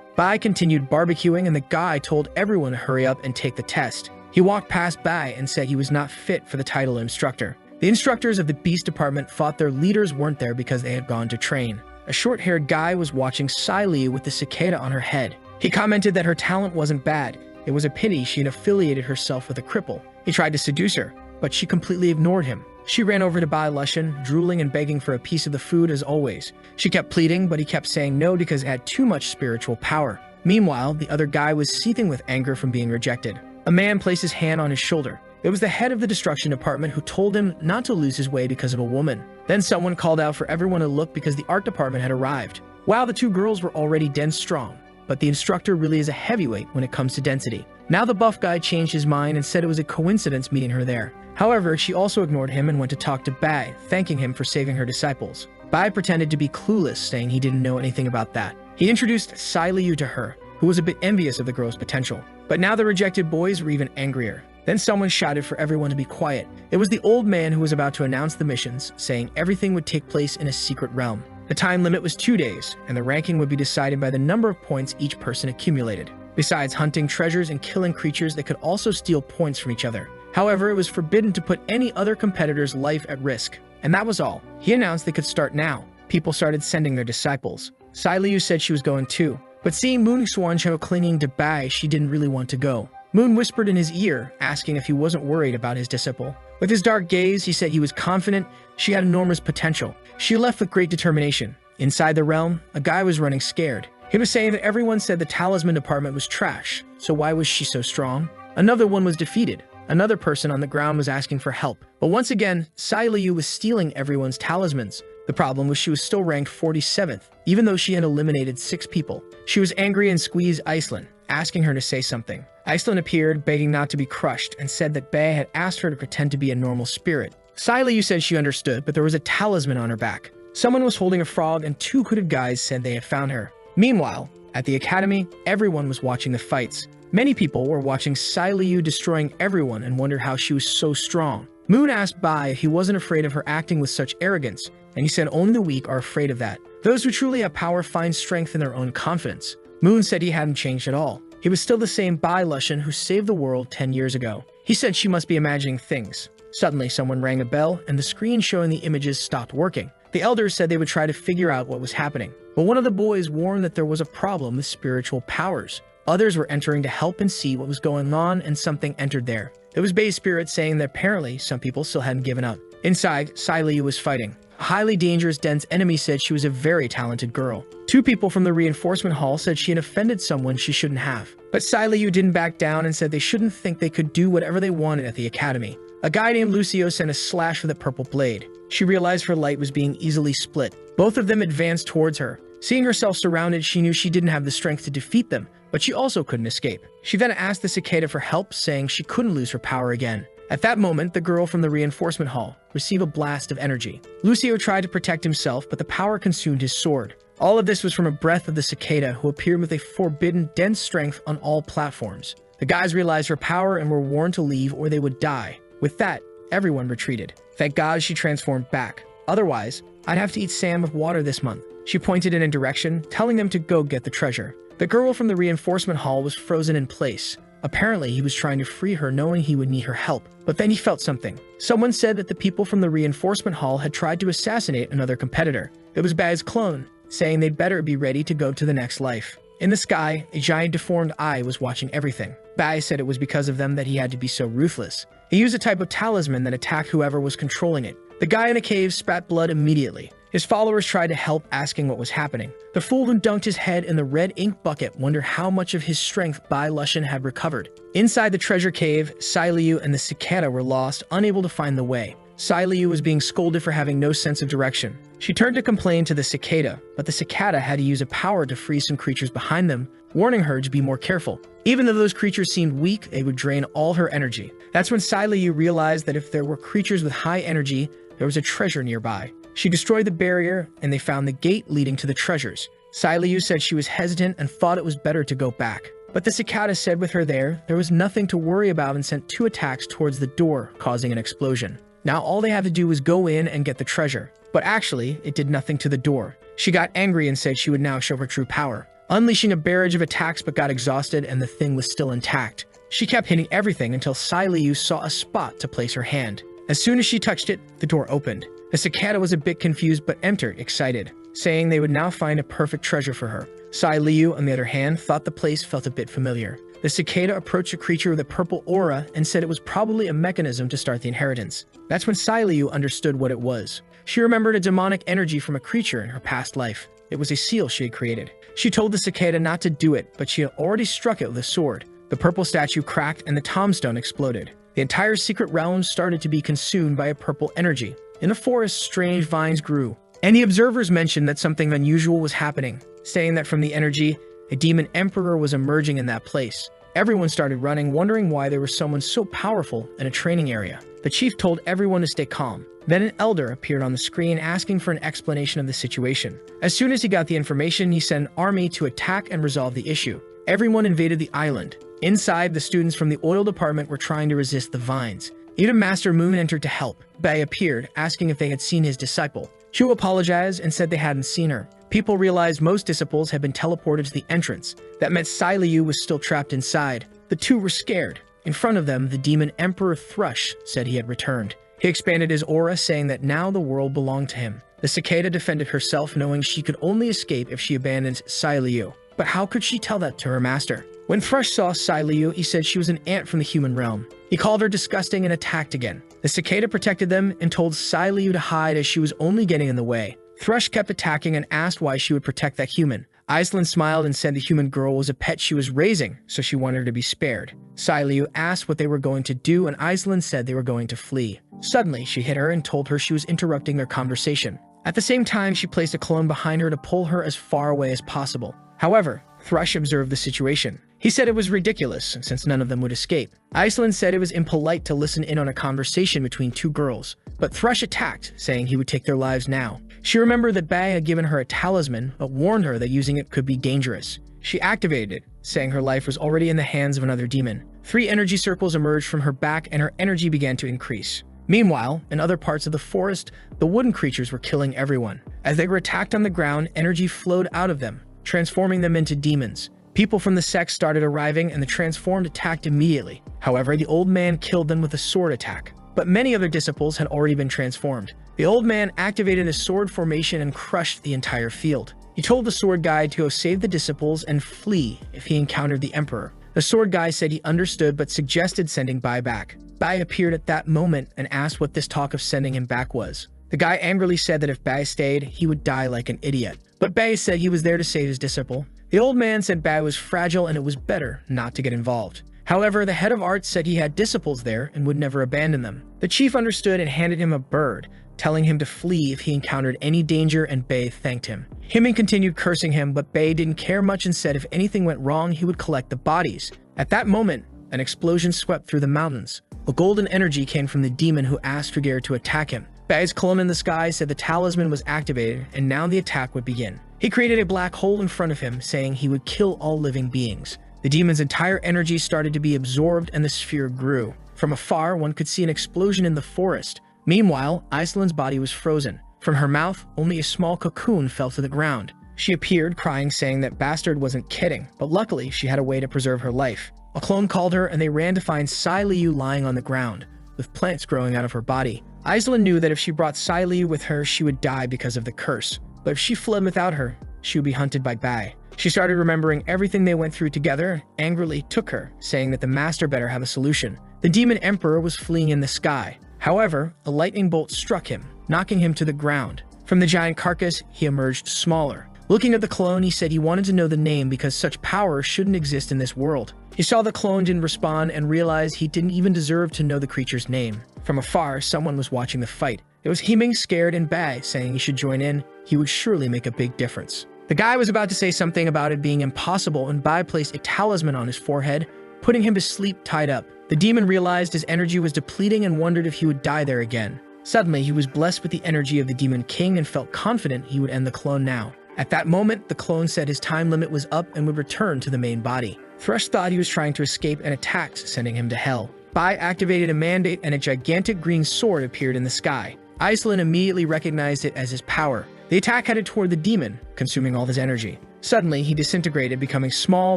Bai continued barbecuing, and the guy told everyone to hurry up and take the test. He walked past Bai and said he was not fit for the title of instructor. The instructors of the Beast Department thought their leaders weren't there because they had gone to train. A short-haired guy was watching Sai Liu with the cicada on her head. He commented that her talent wasn't bad. It was a pity she had affiliated herself with a cripple. He tried to seduce her, but she completely ignored him. She ran over to Bai Lushan, drooling and begging for a piece of the food as always. She kept pleading, but he kept saying no because it had too much spiritual power. Meanwhile, the other guy was seething with anger from being rejected. A man placed his hand on his shoulder. It was the head of the destruction department who told him not to lose his way because of a woman. Then someone called out for everyone to look because the art department had arrived. Wow, the two girls were already dense strong, but the instructor really is a heavyweight when it comes to density. Now the buff guy changed his mind and said it was a coincidence meeting her there. However, she also ignored him and went to talk to Bai, thanking him for saving her disciples. Bai pretended to be clueless, saying he didn't know anything about that. He introduced Sai Liu to her, who was a bit envious of the girl's potential. But now the rejected boys were even angrier. Then someone shouted for everyone to be quiet. It was the old man who was about to announce the missions, saying everything would take place in a secret realm. The time limit was 2 days, and the ranking would be decided by the number of points each person accumulated. Besides hunting treasures and killing creatures that could also steal points from each other. However, it was forbidden to put any other competitor's life at risk. And that was all. He announced they could start now. People started sending their disciples. Sai Liu said she was going too, but seeing Moon Xuanqiu clinging to Bai, she didn't really want to go. Moon whispered in his ear, asking if he wasn't worried about his disciple. With his dark gaze, he said he was confident she had enormous potential. She left with great determination. Inside the realm, a guy was running scared. He was saying that everyone said the talisman department was trash, so why was she so strong? Another one was defeated. Another person on the ground was asking for help. But once again, Sai Liu was stealing everyone's talismans. The problem was she was still ranked 47th, even though she had eliminated 6 people. She was angry and squeezed Iceland, asking her to say something. Iceland appeared, begging not to be crushed, and said that Bai had asked her to pretend to be a normal spirit. Sai Liu said she understood, but there was a talisman on her back. Someone was holding a frog, and 2 hooded guys said they had found her. Meanwhile, at the academy, everyone was watching the fights. Many people were watching Sai Liu destroying everyone and wondered how she was so strong. Moon asked Bai if he wasn't afraid of her acting with such arrogance, and he said only the weak are afraid of that. Those who truly have power find strength in their own confidence. Moon said he hadn't changed at all. He was still the same Bai Lushan who saved the world 10 years ago. He said she must be imagining things. Suddenly, someone rang a bell, and the screen showing the images stopped working. The elders said they would try to figure out what was happening, but one of the boys warned that there was a problem with spiritual powers. Others were entering to help and see what was going on, and something entered there. It was Bai's spirit saying that apparently some people still hadn't given up. Inside, Sai Liu was fighting. A highly dangerous, dense enemy said she was a very talented girl. 2 people from the reinforcement hall said she had offended someone she shouldn't have. But Sai Liu didn't back down and said they shouldn't think they could do whatever they wanted at the academy. A guy named Lucio sent a slash with a purple blade. She realized her light was being easily split. Both of them advanced towards her. Seeing herself surrounded, she knew she didn't have the strength to defeat them, but she also couldn't escape. She then asked the cicada for help, saying she couldn't lose her power again. At that moment, the girl from the reinforcement hall received a blast of energy. Lucio tried to protect himself, but the power consumed his sword. All of this was from a breath of the cicada, who appeared with a forbidden, dense strength on all platforms. The guys realized her power and were warned to leave or they would die. With that, everyone retreated. Thank God she transformed back. Otherwise, I'd have to eat sand with water this month. She pointed in a direction, telling them to go get the treasure. The girl from the reinforcement hall was frozen in place. Apparently, he was trying to free her, knowing he would need her help. But then he felt something. Someone said that the people from the reinforcement hall had tried to assassinate another competitor. It was Bai's clone, saying they'd better be ready to go to the next life. In the sky, a giant deformed eye was watching everything. Bai said it was because of them that he had to be so ruthless. He used a type of talisman that attacked whoever was controlling it. The guy in a cave spat blood immediately. His followers tried to help, asking what was happening. The fool who dunked his head in the red ink bucket wondered how much of his strength Bai Lushan had recovered. Inside the treasure cave, Sai Liu and the cicada were lost, unable to find the way. Sai Liu was being scolded for having no sense of direction. She turned to complain to the cicada, but the cicada had to use a power to freeze some creatures behind them, warning her to be more careful. Even though those creatures seemed weak, they would drain all her energy. That's when Sai Liu realized that if there were creatures with high energy, there was a treasure nearby. She destroyed the barrier, and they found the gate leading to the treasures. Sai Liu said she was hesitant and thought it was better to go back. But the cicada said with her there was nothing to worry about and sent 2 attacks towards the door, causing an explosion. Now all they had to do was go in and get the treasure. But actually, it did nothing to the door. She got angry and said she would now show her true power, unleashing a barrage of attacks but got exhausted and the thing was still intact. She kept hitting everything until Sai Liu saw a spot to place her hand. As soon as she touched it, the door opened. The cicada was a bit confused but entered, excited, saying they would now find a perfect treasure for her. Sai Liu, on the other hand, thought the place felt a bit familiar. The cicada approached a creature with a purple aura and said it was probably a mechanism to start the inheritance. That's when Sai Liu understood what it was. She remembered a demonic energy from a creature in her past life. It was a seal she had created. She told the cicada not to do it, but she had already struck it with a sword. The purple statue cracked and the tombstone exploded. The entire secret realm started to be consumed by a purple energy. In the forest, strange vines grew, and the observers mentioned that something unusual was happening, saying that from the energy, a demon emperor was emerging in that place. Everyone started running, wondering why there was someone so powerful in a training area. The chief told everyone to stay calm. Then an elder appeared on the screen asking for an explanation of the situation. As soon as he got the information, he sent an army to attack and resolve the issue. Everyone invaded the island. Inside, the students from the oil department were trying to resist the vines. Even Master Moon entered to help. Bai appeared, asking if they had seen his disciple. Chu apologized and said they hadn't seen her. People realized most disciples had been teleported to the entrance. That meant Sai Liu was still trapped inside. The two were scared. In front of them, the demon Emperor Thrush said he had returned. He expanded his aura, saying that now the world belonged to him. The cicada defended herself, knowing she could only escape if she abandoned Sai Liu. But how could she tell that to her master? When Thrush saw Sai Liu, he said she was an ant from the human realm. He called her disgusting and attacked again. The cicada protected them and told Sai Liu to hide as she was only getting in the way. Thrush kept attacking and asked why she would protect that human. Iceland smiled and said the human girl was a pet she was raising, so she wanted her to be spared. Sai Liu asked what they were going to do, and Iceland said they were going to flee. Suddenly, she hit her and told her she was interrupting their conversation. At the same time, she placed a clone behind her to pull her as far away as possible. However, Thrush observed the situation. He said it was ridiculous, since none of them would escape. Iceland said it was impolite to listen in on a conversation between 2 girls, but Thrush attacked, saying he would take their lives now. She remembered that Bai had given her a talisman, but warned her that using it could be dangerous. She activated it, saying her life was already in the hands of another demon. 3 energy circles emerged from her back and her energy began to increase. Meanwhile, in other parts of the forest, the wooden creatures were killing everyone. As they were attacked on the ground, energy flowed out of them, transforming them into demons. People from the sect started arriving and the transformed attacked immediately. However, the old man killed them with a sword attack. But many other disciples had already been transformed. The old man activated a sword formation and crushed the entire field. He told the sword guy to go save the disciples and flee if he encountered the emperor. The sword guy said he understood but suggested sending Bai back. Bai appeared at that moment and asked what this talk of sending him back was. The guy angrily said that if Bai stayed, he would die like an idiot. But Bai said he was there to save his disciple. The old man said Bai was fragile and it was better not to get involved. However, the head of arts said he had disciples there and would never abandon them. The chief understood and handed him a bird, telling him to flee if he encountered any danger, and Bai thanked him. Himin continued cursing him, but Bai didn't care much and said if anything went wrong, he would collect the bodies. At that moment, an explosion swept through the mountains. A golden energy came from the demon who asked Trigger to attack him. Bai's clone in the sky said the talisman was activated and now the attack would begin. He created a black hole in front of him, saying he would kill all living beings. The demon's entire energy started to be absorbed and the sphere grew. From afar, one could see an explosion in the forest. Meanwhile, Iceland's body was frozen. From her mouth, only a small cocoon fell to the ground. She appeared, crying, saying that Bastard wasn't kidding, but luckily she had a way to preserve her life. A clone called her and they ran to find Sai Liu lying on the ground, with plants growing out of her body. Iceland knew that if she brought Sai Liu with her, she would die because of the curse. But if she fled without her, she would be hunted by Bai. She started remembering everything they went through together, angrily took her, saying that the master better have a solution. The demon emperor was fleeing in the sky. However, a lightning bolt struck him, knocking him to the ground. From the giant carcass, he emerged smaller. Looking at the clone, he said he wanted to know the name because such power shouldn't exist in this world. He saw the clone didn't respond and realized he didn't even deserve to know the creature's name. From afar, someone was watching the fight. It was Himing, scared, and Bai, saying he should join in. He would surely make a big difference. The guy was about to say something about it being impossible and Bai placed a talisman on his forehead, putting him to sleep tied up. The demon realized his energy was depleting and wondered if he would die there again. Suddenly, he was blessed with the energy of the Demon King and felt confident he would end the clone now. At that moment, the clone said his time limit was up and would return to the main body. Thrush thought he was trying to escape and attacked, sending him to hell. Bai activated a mandate and a gigantic green sword appeared in the sky. Iceland immediately recognized it as his power. The attack headed toward the demon, consuming all his energy. Suddenly, he disintegrated, becoming small,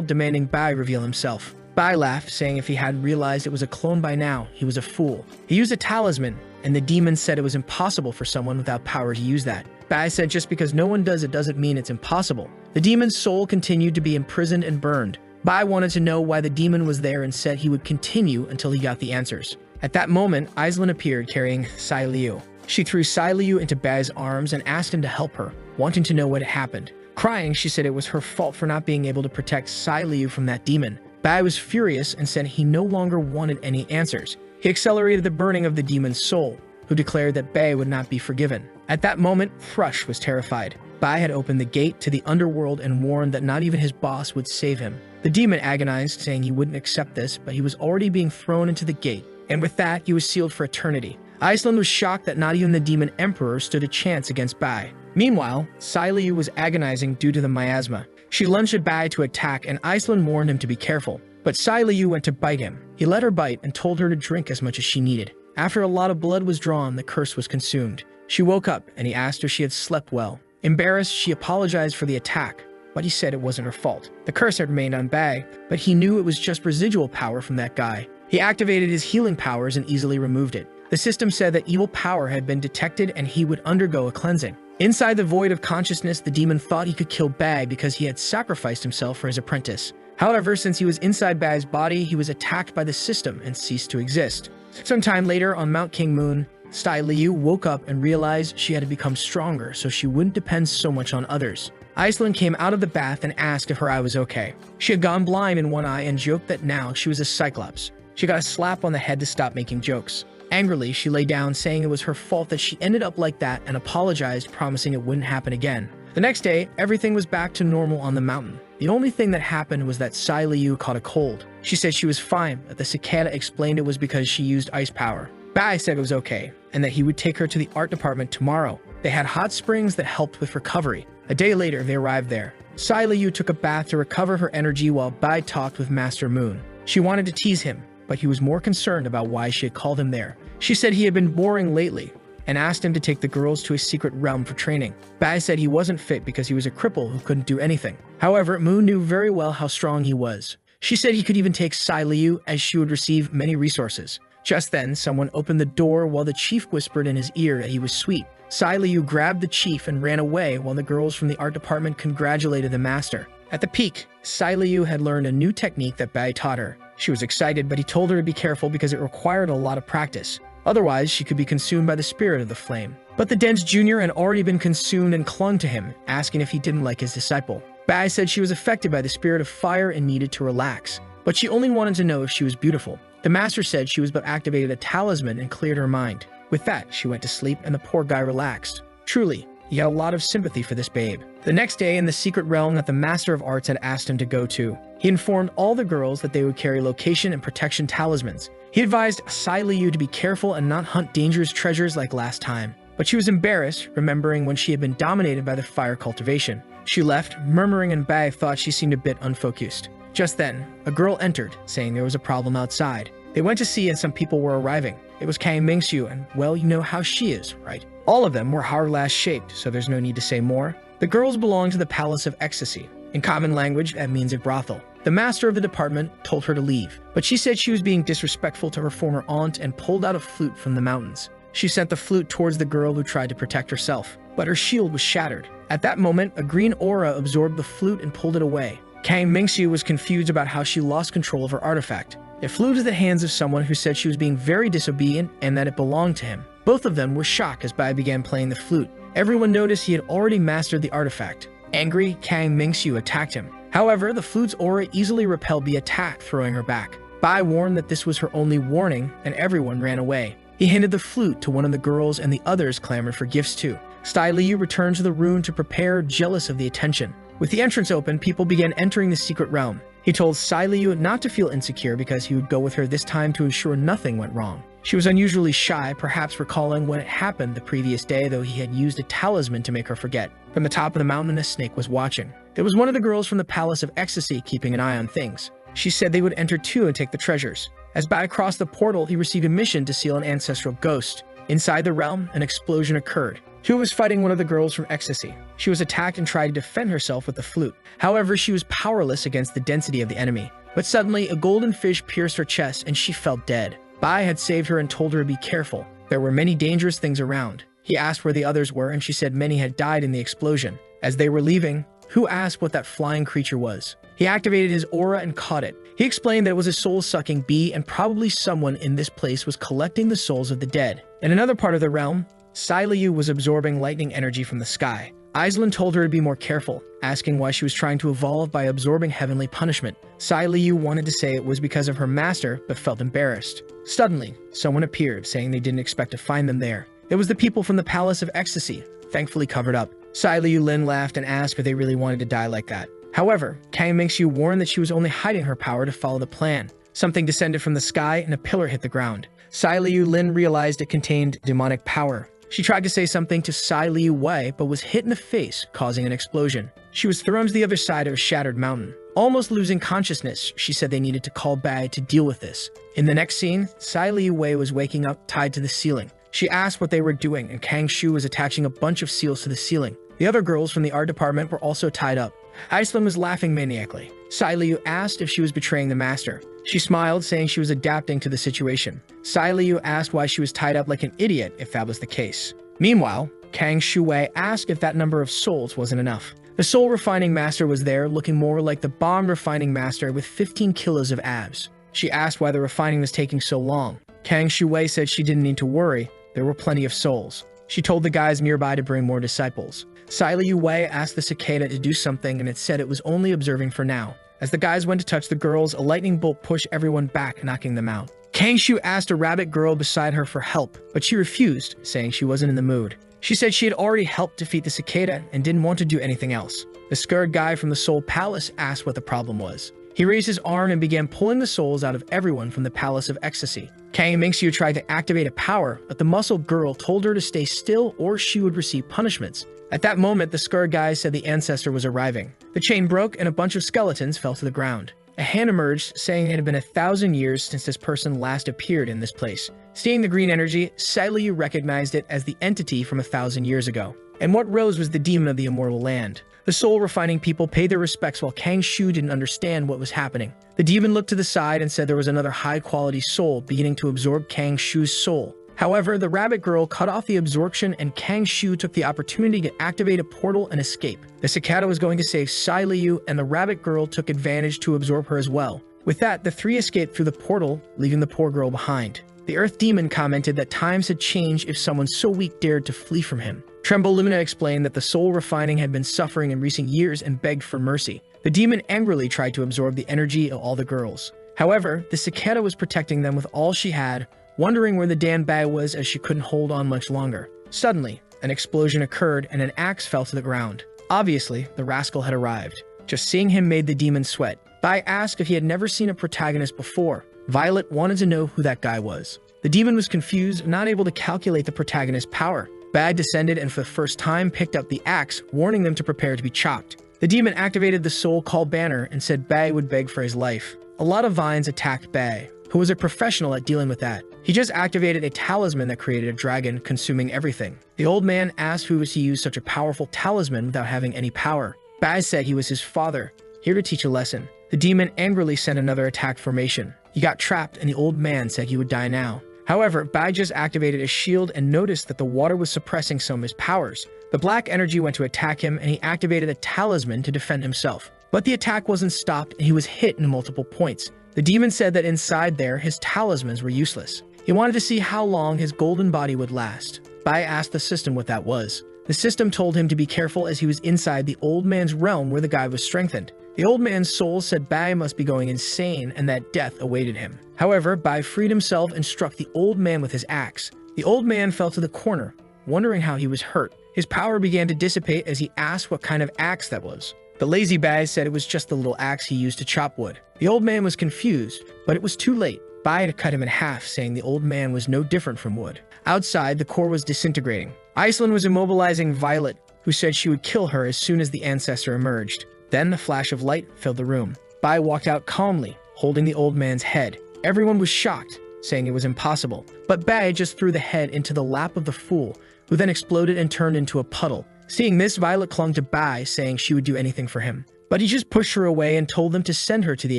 demanding Bai reveal himself. Bai laughed, saying if he hadn't realized it was a clone by now, he was a fool. He used a talisman, and the demon said it was impossible for someone without power to use that. Bai said just because no one does it doesn't mean it's impossible. The demon's soul continued to be imprisoned and burned. Bai wanted to know why the demon was there and said he would continue until he got the answers. At that moment, Iceland appeared carrying Sai Liu. She threw Sai Liu into Bai's arms and asked him to help her, wanting to know what had happened. Crying, she said it was her fault for not being able to protect Sai Liu from that demon. Bai was furious and said he no longer wanted any answers. He accelerated the burning of the demon's soul, who declared that Bai would not be forgiven. At that moment, Thrush was terrified. Bai had opened the gate to the underworld and warned that not even his boss would save him. The demon agonized, saying he wouldn't accept this, but he was already being thrown into the gate, and with that, he was sealed for eternity. Iceland was shocked that not even the demon emperor stood a chance against Bai. Meanwhile, Sai Liu was agonizing due to the miasma. She lunged at Bai to attack, and Iceland warned him to be careful. But Sai Liu went to bite him. He let her bite and told her to drink as much as she needed. After a lot of blood was drawn, the curse was consumed. She woke up, and he asked her if she had slept well. Embarrassed, she apologized for the attack, but he said it wasn't her fault. The curse had remained on Bai, but he knew it was just residual power from that guy. He activated his healing powers and easily removed it. The system said that evil power had been detected and he would undergo a cleansing. Inside the void of consciousness, the demon thought he could kill Bai because he had sacrificed himself for his apprentice. However, since he was inside Bai's body, he was attacked by the system and ceased to exist. Sometime later, on Mount King Moon, Sai Liu woke up and realized she had to become stronger so she wouldn't depend so much on others. Iceland came out of the bath and asked if her eye was okay. She had gone blind in one eye and joked that now she was a cyclops. She got a slap on the head to stop making jokes. Angrily, she lay down, saying it was her fault that she ended up like that and apologized, promising it wouldn't happen again. The next day, everything was back to normal on the mountain. The only thing that happened was that Sai Liu caught a cold. She said she was fine, but the cicada explained it was because she used ice power. Bai said it was okay, and that he would take her to the art department tomorrow. They had hot springs that helped with recovery. A day later, they arrived there. Sai Liu took a bath to recover her energy while Bai talked with Master Moon. She wanted to tease him, but he was more concerned about why she had called him there. She said he had been boring lately, and asked him to take the girls to a secret realm for training. Bai said he wasn't fit because he was a cripple who couldn't do anything. However, Moon knew very well how strong he was. She said he could even take Sai Liu, as she would receive many resources. Just then, someone opened the door while the chief whispered in his ear that he was sweet. Sai Liu grabbed the chief and ran away while the girls from the art department congratulated the master. At the peak, Sai Liu had learned a new technique that Bai taught her. She was excited, but he told her to be careful because it required a lot of practice. Otherwise, she could be consumed by the spirit of the flame. But the dense junior had already been consumed and clung to him, asking if he didn't like his disciple. Bai said she was affected by the spirit of fire and needed to relax, but she only wanted to know if she was beautiful. The master said she was but activated a talisman and cleared her mind. With that, she went to sleep and the poor guy relaxed. Truly, he had a lot of sympathy for this babe. The next day, in the secret realm that the Master of Arts had asked him to go to, he informed all the girls that they would carry location and protection talismans. He advised Sai Liu to be careful and not hunt dangerous treasures like last time. But she was embarrassed, remembering when she had been dominated by the fire cultivation. She left, murmuring, and Bai thought she seemed a bit unfocused. Just then, a girl entered, saying there was a problem outside. They went to see and some people were arriving. It was Kang Mingxiu, and well, you know how she is, right? All of them were hourglass shaped, so there's no need to say more. The girls belonged to the Palace of Ecstasy. In common language, that means a brothel. The master of the department told her to leave, but she said she was being disrespectful to her former aunt and pulled out a flute from the mountains. She sent the flute towards the girl who tried to protect herself, but her shield was shattered. At that moment, a green aura absorbed the flute and pulled it away. Kang Mingxiu was confused about how she lost control of her artifact. It flew to the hands of someone who said she was being very disobedient and that it belonged to him. Both of them were shocked as Bai began playing the flute. Everyone noticed he had already mastered the artifact. Angry, Kang Mingxiu attacked him. However, the flute's aura easily repelled the attack, throwing her back. Bai warned that this was her only warning, and everyone ran away. He handed the flute to one of the girls, and the others clamored for gifts too. Sai Liu returned to the room to prepare, jealous of the attention. With the entrance open, people began entering the secret realm. He told Sai Liu not to feel insecure because he would go with her this time to ensure nothing went wrong. She was unusually shy, perhaps recalling when it happened the previous day, though he had used a talisman to make her forget. From the top of the mountain, a snake was watching. There was one of the girls from the Palace of Ecstasy keeping an eye on things. She said they would enter too and take the treasures. As Bai crossed the portal, he received a mission to seal an ancestral ghost. Inside the realm, an explosion occurred. Hu was fighting one of the girls from Ecstasy. She was attacked and tried to defend herself with the flute. However, she was powerless against the density of the enemy. But suddenly, a golden fish pierced her chest and she fell dead. Bai had saved her and told her to be careful. There were many dangerous things around. He asked where the others were and she said many had died in the explosion. As they were leaving, Hu asked what that flying creature was. He activated his aura and caught it. He explained that it was a soul-sucking bee and probably someone in this place was collecting the souls of the dead. In another part of the realm, Sai Liu was absorbing lightning energy from the sky. Aislinn told her to be more careful, asking why she was trying to evolve by absorbing heavenly punishment. Sai Liu wanted to say it was because of her master, but felt embarrassed. Suddenly, someone appeared, saying they didn't expect to find them there. It was the people from the Palace of Ecstasy, thankfully covered up. Sai Liu Lin laughed and asked if they really wanted to die like that. However, Kang Mingxiu warned that she was only hiding her power to follow the plan. Something descended from the sky and a pillar hit the ground. Sai Liu Lin realized it contained demonic power. She tried to say something to Sai Liu Wei, but was hit in the face, causing an explosion. She was thrown to the other side of a shattered mountain. Almost losing consciousness, she said they needed to call Bai to deal with this. In the next scene, Sai Liu Wei was waking up tied to the ceiling. She asked what they were doing, and Kang Shu was attaching a bunch of seals to the ceiling. The other girls from the art department were also tied up. Aislinn was laughing maniacally. Sai Liu asked if she was betraying the master. She smiled, saying she was adapting to the situation. Sai Liu asked why she was tied up like an idiot if that was the case. Meanwhile, Kang Shuwei asked if that number of souls wasn't enough. The soul refining master was there, looking more like the bomb refining master with 15 kilos of abs. She asked why the refining was taking so long. Kang Shuwei said she didn't need to worry, there were plenty of souls. She told the guys nearby to bring more disciples. Sai Liu Wei asked the cicada to do something and it said it was only observing for now. As the guys went to touch the girls, a lightning bolt pushed everyone back, knocking them out. Kang Shu asked a rabbit girl beside her for help, but she refused, saying she wasn't in the mood. She said she had already helped defeat the cicada and didn't want to do anything else. The scared guy from the Soul Palace asked what the problem was. He raised his arm and began pulling the souls out of everyone from the Palace of Ecstasy. Kang Mingxiu tried to activate a power, but the muscle girl told her to stay still or she would receive punishments. At that moment, the scared guy said the ancestor was arriving. The chain broke and a bunch of skeletons fell to the ground. A hand emerged, saying it had been 1,000 years since this person last appeared in this place. Seeing the green energy, Sai Liu recognized it as the entity from 1,000 years ago. And what rose was the demon of the immortal land. The soul-refining people paid their respects while Kang Shu didn't understand what was happening. The demon looked to the side and said there was another high-quality soul beginning to absorb Kang Shu's soul. However, the rabbit girl cut off the absorption and Kang Shu took the opportunity to activate a portal and escape. The cicada was going to save Sai Liu and the rabbit girl took advantage to absorb her as well. With that, the three escaped through the portal, leaving the poor girl behind. The Earth Demon commented that times had changed if someone so weak dared to flee from him. Tremble Lumina explained that the soul refining had been suffering in recent years and begged for mercy. The demon angrily tried to absorb the energy of all the girls. However, the cicada was protecting them with all she had, wondering where the Dan Bai was as she couldn't hold on much longer. Suddenly, an explosion occurred and an axe fell to the ground. Obviously, the rascal had arrived. Just seeing him made the demon sweat. Bai asked if he had never seen a protagonist before. Violet wanted to know who that guy was. The demon was confused, not able to calculate the protagonist's power. Bai descended and for the first time picked up the axe, warning them to prepare to be chopped. The demon activated the soul call banner and said Bai would beg for his life. A lot of vines attacked Bai, who was a professional at dealing with that. He just activated a talisman that created a dragon, consuming everything. The old man asked who was to use such a powerful talisman without having any power. Bai said he was his father, here to teach a lesson. The demon angrily sent another attack formation. He got trapped and the old man said he would die now. However, Bai just activated a shield and noticed that the water was suppressing some of his powers. The black energy went to attack him and he activated a talisman to defend himself. But the attack wasn't stopped and he was hit in multiple points. The demon said that inside there, his talismans were useless. He wanted to see how long his golden body would last. Bai asked the system what that was. The system told him to be careful as he was inside the old man's realm where the guy was strengthened. The old man's soul said Bai must be going insane and that death awaited him. However, Bai freed himself and struck the old man with his axe. The old man fell to the corner, wondering how he was hurt. His power began to dissipate as he asked what kind of axe that was. The lazy Bai said it was just the little axe he used to chop wood. The old man was confused, but it was too late. Bai had cut him in half, saying the old man was no different from wood. Outside, the core was disintegrating. Aislinn was immobilizing Violet, who said she would kill her as soon as the ancestor emerged. Then the flash of light filled the room. Bai walked out calmly. holding the old man's head. Everyone was shocked, saying it was impossible. But Bai just threw the head into the lap of the fool, who then exploded and turned into a puddle. Seeing this, Violet clung to Bai, saying she would do anything for him. But he just pushed her away and told them to send her to the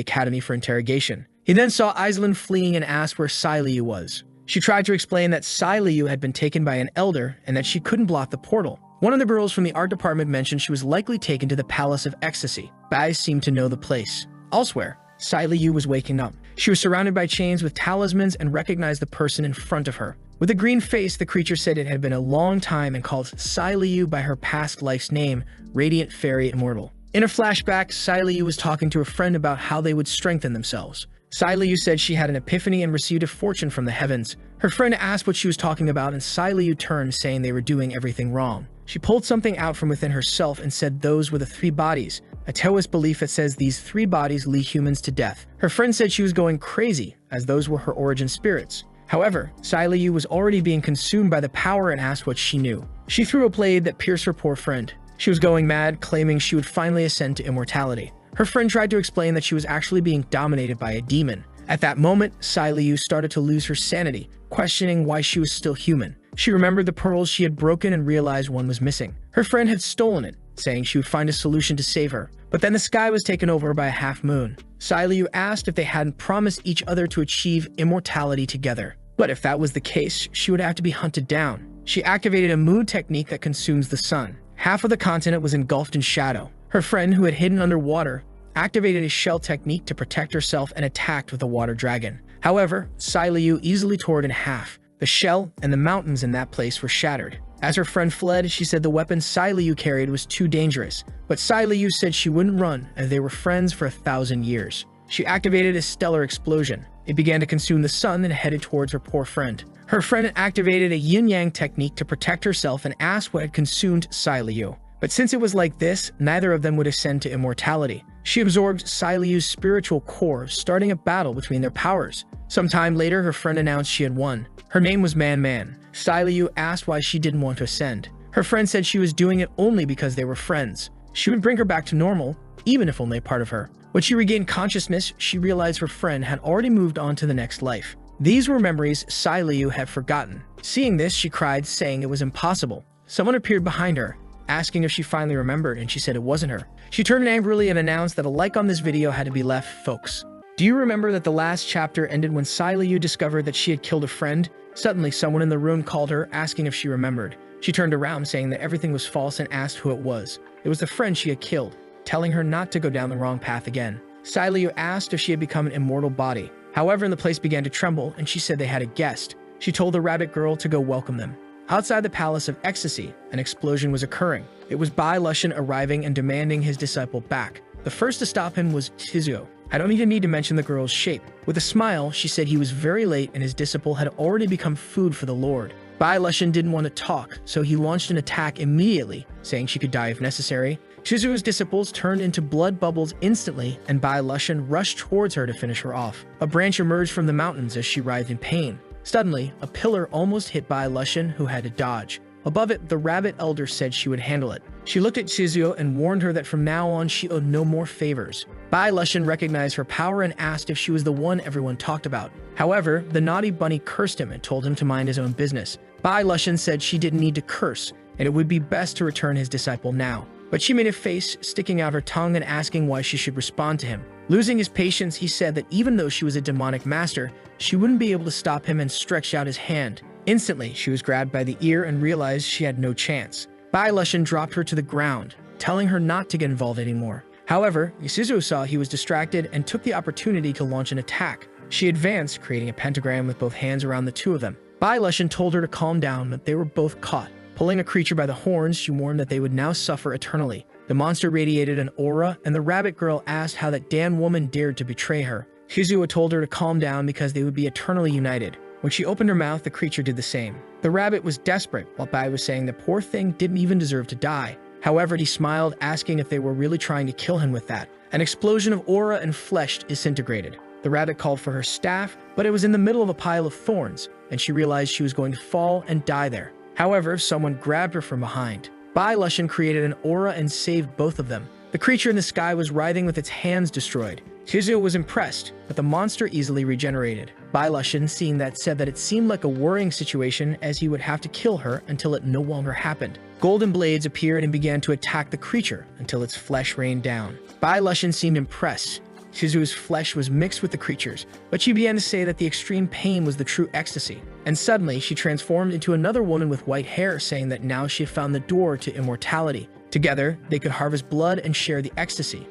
academy for interrogation. He then saw Aislinn fleeing and asked where Sai Liu was. She tried to explain that Sai Liu had been taken by an elder and that she couldn't block the portal. One of the girls from the art department mentioned she was likely taken to the Palace of Ecstasy. Bai seemed to know the place. Elsewhere, Sai Liu was waking up. She was surrounded by chains with talismans and recognized the person in front of her. With a green face, the creature said it had been a long time and called Sai Liu by her past life's name, Radiant Fairy Immortal. In a flashback, Sai Liu was talking to a friend about how they would strengthen themselves. Sai Liu said she had an epiphany and received a fortune from the heavens. Her friend asked what she was talking about, and Sai Liu turned, saying they were doing everything wrong. She pulled something out from within herself and said those were the 3 bodies, a Taoist belief that says these 3 bodies lead humans to death. Her friend said she was going crazy, as those were her origin spirits. However, Sai Liu was already being consumed by the power and asked what she knew. She threw a blade that pierced her poor friend. She was going mad, claiming she would finally ascend to immortality. Her friend tried to explain that she was actually being dominated by a demon. At that moment, Sai Liu started to lose her sanity, questioning why she was still human. She remembered the pearls she had broken and realized one was missing. Her friend had stolen it, saying she would find a solution to save her. But then the sky was taken over by a half moon. Sai Liu asked if they hadn't promised each other to achieve immortality together. But if that was the case, she would have to be hunted down. She activated a moon technique that consumes the sun. Half of the continent was engulfed in shadow. Her friend, who had hidden underwater, activated a shell technique to protect herself and attacked with a water dragon. However, Sai Liu easily tore it in half. The shell and the mountains in that place were shattered. As her friend fled, she said the weapon Sai Liu carried was too dangerous. But Sai Liu said she wouldn't run, as they were friends for 1,000 years. She activated a stellar explosion. It began to consume the sun and headed towards her poor friend. Her friend activated a yin-yang technique to protect herself and asked what had consumed Sai Liu. But since it was like this, neither of them would ascend to immortality. She absorbed Sai Liu's spiritual core, starting a battle between their powers. Sometime later, her friend announced she had won. Her name was Man. Sai Liu asked why she didn't want to ascend. Her friend said she was doing it only because they were friends. She would bring her back to normal, even if only a part of her. When she regained consciousness, she realized her friend had already moved on to the next life. These were memories Sai Liu had forgotten. Seeing this, she cried, saying it was impossible. Someone appeared behind her, asking if she finally remembered, and she said it wasn't her. She turned angrily and announced that a like on this video had to be left, folks. Do you remember that the last chapter ended when Sai Liu discovered that she had killed a friend? Suddenly, someone in the room called her, asking if she remembered. She turned around, saying that everything was false and asked who it was. It was the friend she had killed, telling her not to go down the wrong path again. Sai Liu asked if she had become an immortal body. However, the place began to tremble, and she said they had a guest. She told the rabbit girl to go welcome them. Outside the Palace of Ecstasy, an explosion was occurring. It was Bai Lushan arriving and demanding his disciple back. The first to stop him was Chizuo. I don't even need to mention the girl's shape. With a smile, she said he was very late and his disciple had already become food for the Lord. Bai Lushan didn't want to talk, so he launched an attack immediately, saying she could die if necessary. Chizuo's disciples turned into blood bubbles instantly, and Bai Lushan rushed towards her to finish her off. A branch emerged from the mountains as she writhed in pain. Suddenly, a pillar almost hit Bai Lushan, who had to dodge. Above it, the rabbit elder said she would handle it. She looked at Chizuo and warned her that from now on she owed no more favors. Bai Lushan recognized her power and asked if she was the one everyone talked about. However, the naughty bunny cursed him and told him to mind his own business. Bai Lushan said she didn't need to curse, and it would be best to return his disciple now. But she made a face, sticking out her tongue and asking why she should respond to him. Losing his patience, he said that even though she was a demonic master, she wouldn't be able to stop him and stretched out his hand. Instantly, she was grabbed by the ear and realized she had no chance. Bai Lushan dropped her to the ground, telling her not to get involved anymore. However, Chizuo saw he was distracted and took the opportunity to launch an attack. She advanced, creating a pentagram with both hands around the two of them. Bai Lushan told her to calm down, but they were both caught. Pulling a creature by the horns, she warned that they would now suffer eternally. The monster radiated an aura, and the rabbit girl asked how that damn woman dared to betray her. Chizuo told her to calm down because they would be eternally united. When she opened her mouth, the creature did the same. The rabbit was desperate, while Bai was saying the poor thing didn't even deserve to die. However, he smiled, asking if they were really trying to kill him with that. An explosion of aura and flesh disintegrated. The rabbit called for her staff, but it was in the middle of a pile of thorns, and she realized she was going to fall and die there. However, someone grabbed her from behind. Bai Lushan created an aura and saved both of them. The creature in the sky was writhing with its hands destroyed. Tizuo was impressed, but the monster easily regenerated. Bai Lushan, seeing that, said that it seemed like a worrying situation as he would have to kill her until it no longer happened. Golden blades appeared and began to attack the creature until its flesh rained down. Bai Lushan seemed impressed. Tizuo's flesh was mixed with the creature's, but she began to say that the extreme pain was the true ecstasy. And suddenly, she transformed into another woman with white hair, saying that now she had found the door to immortality. Together, they could harvest blood and share the ecstasy.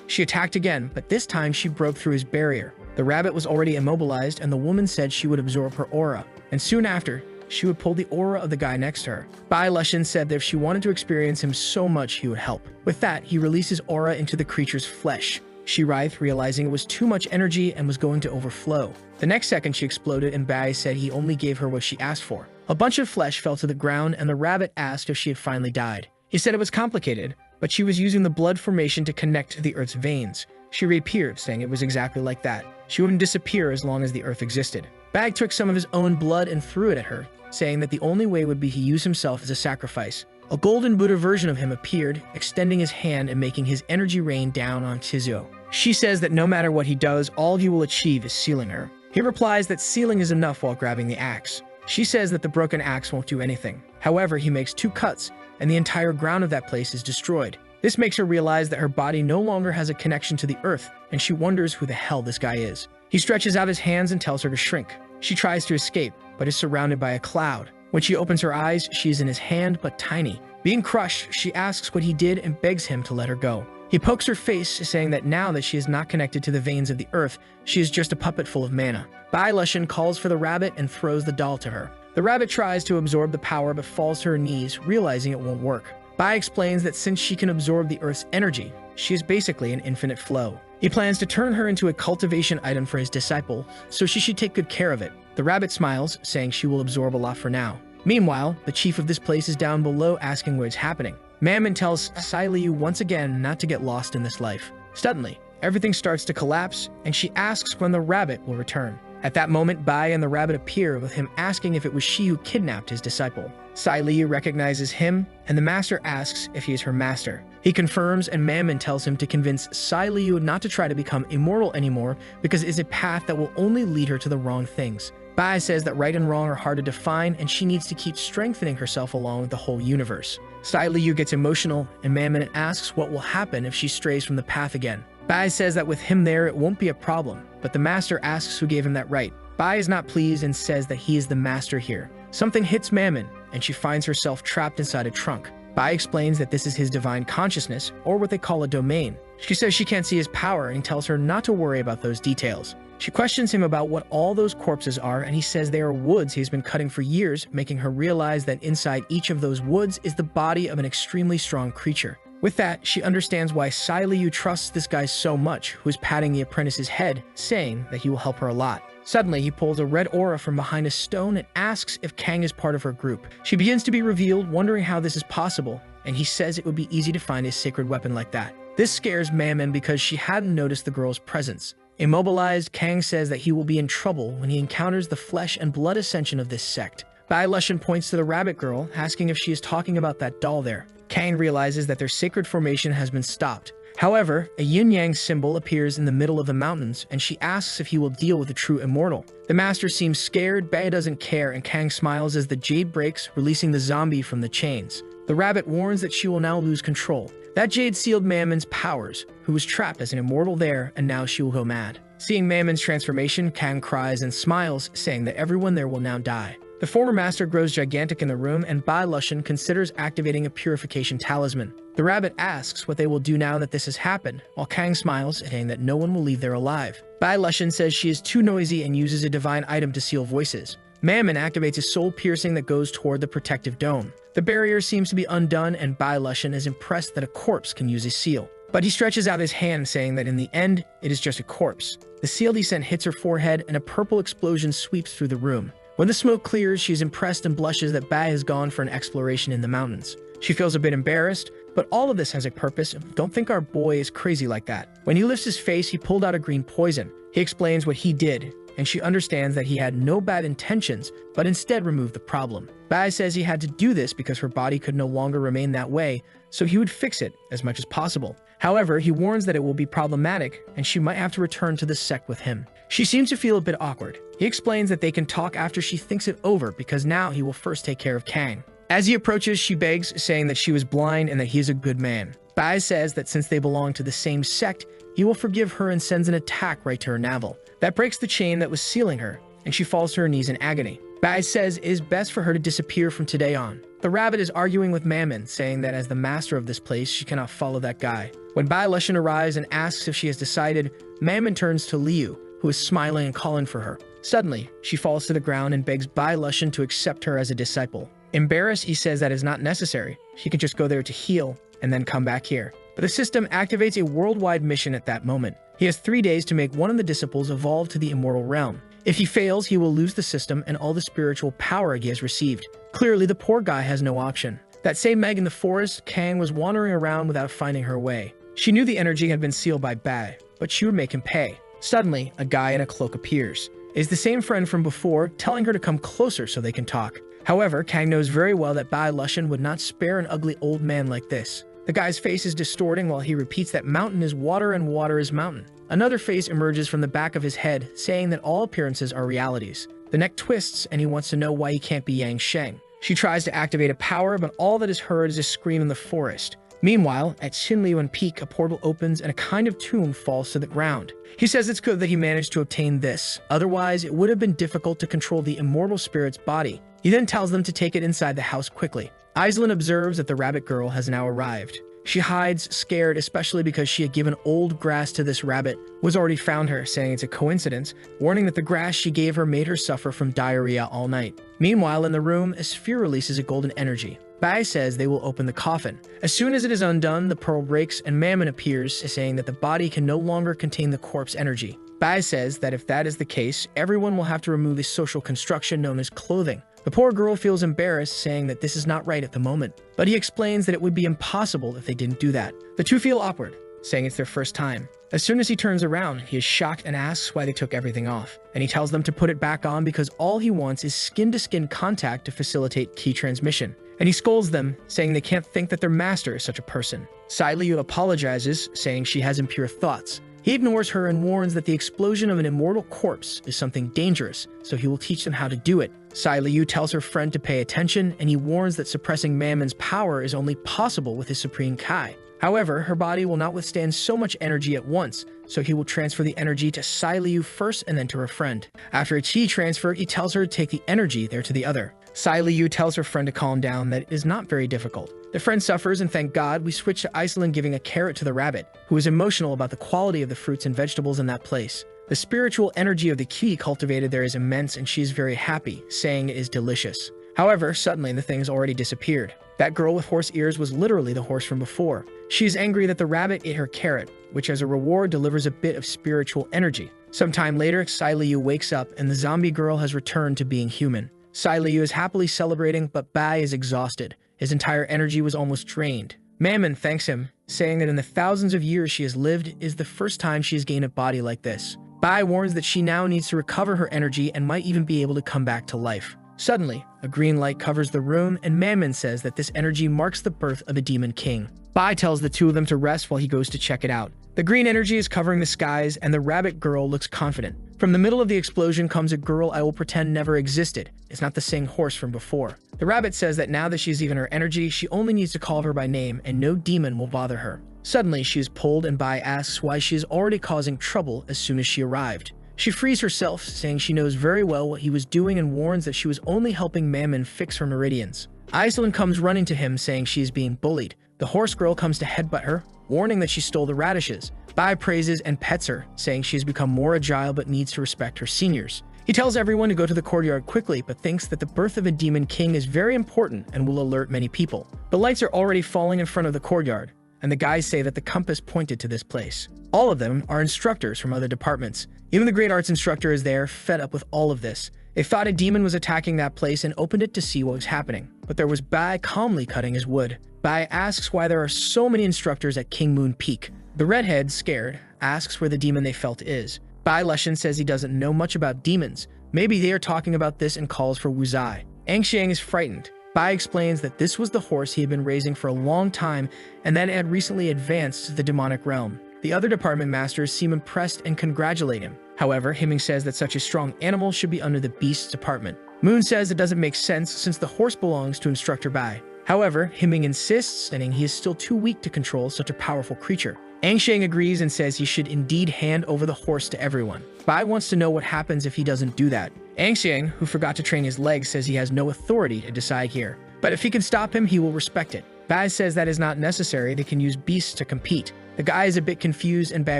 She attacked again, but this time she broke through his barrier. The rabbit was already immobilized, and the woman said she would absorb her aura. And soon after, she would pull the aura of the guy next to her. Bai Lushan said that if she wanted to experience him so much, he would help. With that, he released his aura into the creature's flesh. She writhed, realizing it was too much energy and was going to overflow. The next second, she exploded, and Bai said he only gave her what she asked for. A bunch of flesh fell to the ground, and the rabbit asked if she had finally died. He said it was complicated, but she was using the blood formation to connect to the Earth's veins. She reappeared, saying it was exactly like that. She wouldn't disappear as long as the Earth existed. Bag took some of his own blood and threw it at her, saying that the only way would be to use himself as a sacrifice. A golden Buddha version of him appeared, extending his hand and making his energy rain down on Tizuo. She says that no matter what he does, all he will achieve is sealing her. He replies that sealing is enough while grabbing the axe. She says that the broken axe won't do anything. However, he makes 2 cuts, and the entire ground of that place is destroyed. This makes her realize that her body no longer has a connection to the earth, and she wonders who the hell this guy is. He stretches out his hands and tells her to shrink. She tries to escape, but is surrounded by a cloud. When she opens her eyes, she is in his hand, but tiny. Being crushed, she asks what he did and begs him to let her go. He pokes her face, saying that now that she is not connected to the veins of the earth, she is just a puppet full of mana. Bai Lushan calls for the rabbit and throws the doll to her. The rabbit tries to absorb the power but falls to her knees, realizing it won't work. Bai explains that since she can absorb the Earth's energy, she is basically an infinite flow. He plans to turn her into a cultivation item for his disciple, so she should take good care of it. The rabbit smiles, saying she will absorb a lot for now. Meanwhile, the chief of this place is down below asking what is happening. Mammon tells Sai Liu once again not to get lost in this life. Suddenly, everything starts to collapse, and she asks when the rabbit will return. At that moment, Bai and the rabbit appear, with him asking if it was she who kidnapped his disciple. Sai Liu recognizes him, and the master asks if he is her master. He confirms, and Mammon tells him to convince Sai Liu not to try to become immortal anymore because it is a path that will only lead her to the wrong things. Bai says that right and wrong are hard to define, and she needs to keep strengthening herself along with the whole universe. Sai Liu gets emotional, and Mammon asks what will happen if she strays from the path again. Bai says that with him there, it won't be a problem, but the master asks who gave him that right. Bai is not pleased and says that he is the master here. Something hits Mammon, and she finds herself trapped inside a trunk. Bai explains that this is his divine consciousness, or what they call a domain. She says she can't see his power and tells her not to worry about those details. She questions him about what all those corpses are, and he says they are woods he's been cutting for years, making her realize that inside each of those woods is the body of an extremely strong creature. With that, she understands why Sai Liu trusts this guy so much, who is patting the apprentice's head, saying that he will help her a lot. Suddenly, he pulls a red aura from behind a stone and asks if Kang is part of her group. She begins to be revealed, wondering how this is possible, and he says it would be easy to find a sacred weapon like that. This scares Mammon because she hadn't noticed the girl's presence. Immobilized, Kang says that he will be in trouble when he encounters the flesh and blood ascension of this sect. Bai Lushan points to the rabbit girl, asking if she is talking about that doll there. Kang realizes that their sacred formation has been stopped. However, a yin-yang symbol appears in the middle of the mountains, and she asks if he will deal with the true immortal. The master seems scared, Bai doesn't care, and Kang smiles as the jade breaks, releasing the zombie from the chains. The rabbit warns that she will now lose control. That jade sealed Mammon's powers, who was trapped as an immortal there, and now she will go mad. Seeing Mammon's transformation, Kang cries and smiles, saying that everyone there will now die. The former master grows gigantic in the room, and Bai Lushan considers activating a purification talisman. The rabbit asks what they will do now that this has happened, while Kang smiles, saying that no one will leave there alive. Bai Lushan says she is too noisy and uses a divine item to seal voices. Mammon activates a soul piercing that goes toward the protective dome. The barrier seems to be undone, and Bai Lushan is impressed that a corpse can use a seal. But he stretches out his hand, saying that in the end, it is just a corpse. The seal descent hits her forehead, and a purple explosion sweeps through the room. When the smoke clears, she is impressed and blushes that Bai has gone for an exploration in the mountains. She feels a bit embarrassed, but all of this has a purpose. Don't think our boy is crazy like that. When he lifts his face, he pulled out a green poison. He explains what he did, and she understands that he had no bad intentions, but instead removed the problem. Bai says he had to do this because her body could no longer remain that way, so he would fix it as much as possible. However, he warns that it will be problematic, and she might have to return to the sect with him. She seems to feel a bit awkward. He explains that they can talk after she thinks it over because now he will first take care of Kang. As he approaches, she begs, saying that she was blind and that he is a good man. Bai says that since they belong to the same sect, he will forgive her and sends an attack right to her navel. That breaks the chain that was sealing her, and she falls to her knees in agony. Bai says it is best for her to disappear from today on. The rabbit is arguing with Mammon, saying that as the master of this place, she cannot follow that guy. When Bai Lushan arrives and asks if she has decided, Mammon turns to Liu, who is smiling and calling for her. Suddenly, she falls to the ground and begs Bai Lushan to accept her as a disciple. Embarrassed, he says that is not necessary. She can just go there to heal and then come back here. But the system activates a worldwide mission at that moment. He has 3 days to make one of the disciples evolve to the immortal realm. If he fails, he will lose the system and all the spiritual power he has received. Clearly, the poor guy has no option. That same Meg in the forest, Kang was wandering around without finding her way. She knew the energy had been sealed by Bai, but she would make him pay. Suddenly, a guy in a cloak appears. It is the same friend from before, telling her to come closer so they can talk. However, Kang knows very well that Bai Lushan would not spare an ugly old man like this. The guy's face is distorting while he repeats that mountain is water and water is mountain. Another face emerges from the back of his head, saying that all appearances are realities. The neck twists, and he wants to know why he can't be Yang Sheng. She tries to activate a power, but all that is heard is a scream in the forest. Meanwhile, at Xinliuan Peak, a portal opens and a kind of tomb falls to the ground. He says it's good that he managed to obtain this, otherwise it would have been difficult to control the immortal spirit's body. He then tells them to take it inside the house quickly. Aislinn observes that the rabbit girl has now arrived. She hides, scared, especially because she had given old grass to this rabbit, who has already found her, saying it's a coincidence, warning that the grass she gave her made her suffer from diarrhea all night. Meanwhile, in the room, a sphere releases a golden energy. Bai says they will open the coffin. As soon as it is undone, the pearl breaks and Mammon appears, saying that the body can no longer contain the corpse energy. Bai says that if that is the case, everyone will have to remove the social construction known as clothing. The poor girl feels embarrassed, saying that this is not right at the moment, but he explains that it would be impossible if they didn't do that. The two feel awkward, saying it's their first time. As soon as he turns around, he is shocked and asks why they took everything off, and he tells them to put it back on because all he wants is skin-to-skin contact to facilitate key transmission. And he scolds them, saying they can't think that their master is such a person. Sai Liu apologizes, saying she has impure thoughts. He ignores her and warns that the explosion of an immortal corpse is something dangerous, so he will teach them how to do it. Sai Liu tells her friend to pay attention, and he warns that suppressing Mammon's power is only possible with his Supreme Kai. However, her body will not withstand so much energy at once, so he will transfer the energy to Sai Liu first and then to her friend. After a chi transfer, he tells her to take the energy there to the other. Sai Liu tells her friend to calm down, that it is not very difficult. The friend suffers, and thank God, we switch to Aislinn giving a carrot to the rabbit, who is emotional about the quality of the fruits and vegetables in that place. The spiritual energy of the ki cultivated there is immense, and she is very happy, saying it is delicious. However, suddenly the thing has already disappeared. That girl with horse ears was literally the horse from before. She is angry that the rabbit ate her carrot, which as a reward delivers a bit of spiritual energy. Sometime later, Sai Liu wakes up, and the zombie girl has returned to being human. Sai Liu is happily celebrating, but Bai is exhausted. His entire energy was almost drained. Mammon thanks him, saying that in the thousands of years she has lived is the first time she has gained a body like this. Bai warns that she now needs to recover her energy and might even be able to come back to life. Suddenly, a green light covers the room, and Mammon says that this energy marks the birth of a demon king. Bai tells the two of them to rest while he goes to check it out. The green energy is covering the skies, and the rabbit girl looks confident. From the middle of the explosion comes a girl I will pretend never existed. It's not the same horse from before. The rabbit says that now that she's even her energy, she only needs to call her by name, and no demon will bother her. Suddenly, she is pulled, and Bai asks why she is already causing trouble as soon as she arrived. She frees herself, saying she knows very well what he was doing and warns that she was only helping Mammon fix her meridians. Aislinn comes running to him, saying she is being bullied. The horse girl comes to headbutt her, warning that she stole the radishes. Bai praises and pets her, saying she has become more agile but needs to respect her seniors. He tells everyone to go to the courtyard quickly, but thinks that the birth of a demon king is very important and will alert many people. The lights are already falling in front of the courtyard, and the guys say that the compass pointed to this place. All of them are instructors from other departments. Even the great arts instructor is there, fed up with all of this. They thought a demon was attacking that place and opened it to see what was happening, but there was Bai calmly cutting his wood. Bai asks why there are so many instructors at King Moon Peak. The redhead, scared, asks where the demon they felt is. Bai Lushan says he doesn't know much about demons. Maybe they are talking about this and calls for Wu Zai. Angxiang is frightened. Bai explains that this was the horse he had been raising for a long time and that it had recently advanced to the demonic realm. The other department masters seem impressed and congratulate him. However, Himing says that such a strong animal should be under the beasts department. Moon says it doesn't make sense since the horse belongs to Instructor Bai. However, Himing insists, stating he is still too weak to control such a powerful creature. Angxiang agrees and says he should indeed hand over the horse to everyone. Bai wants to know what happens if he doesn't do that. Angxiang, who forgot to train his legs, says he has no authority to decide here. But if he can stop him, he will respect it. Bai says that is not necessary, they can use beasts to compete. The guy is a bit confused and Bai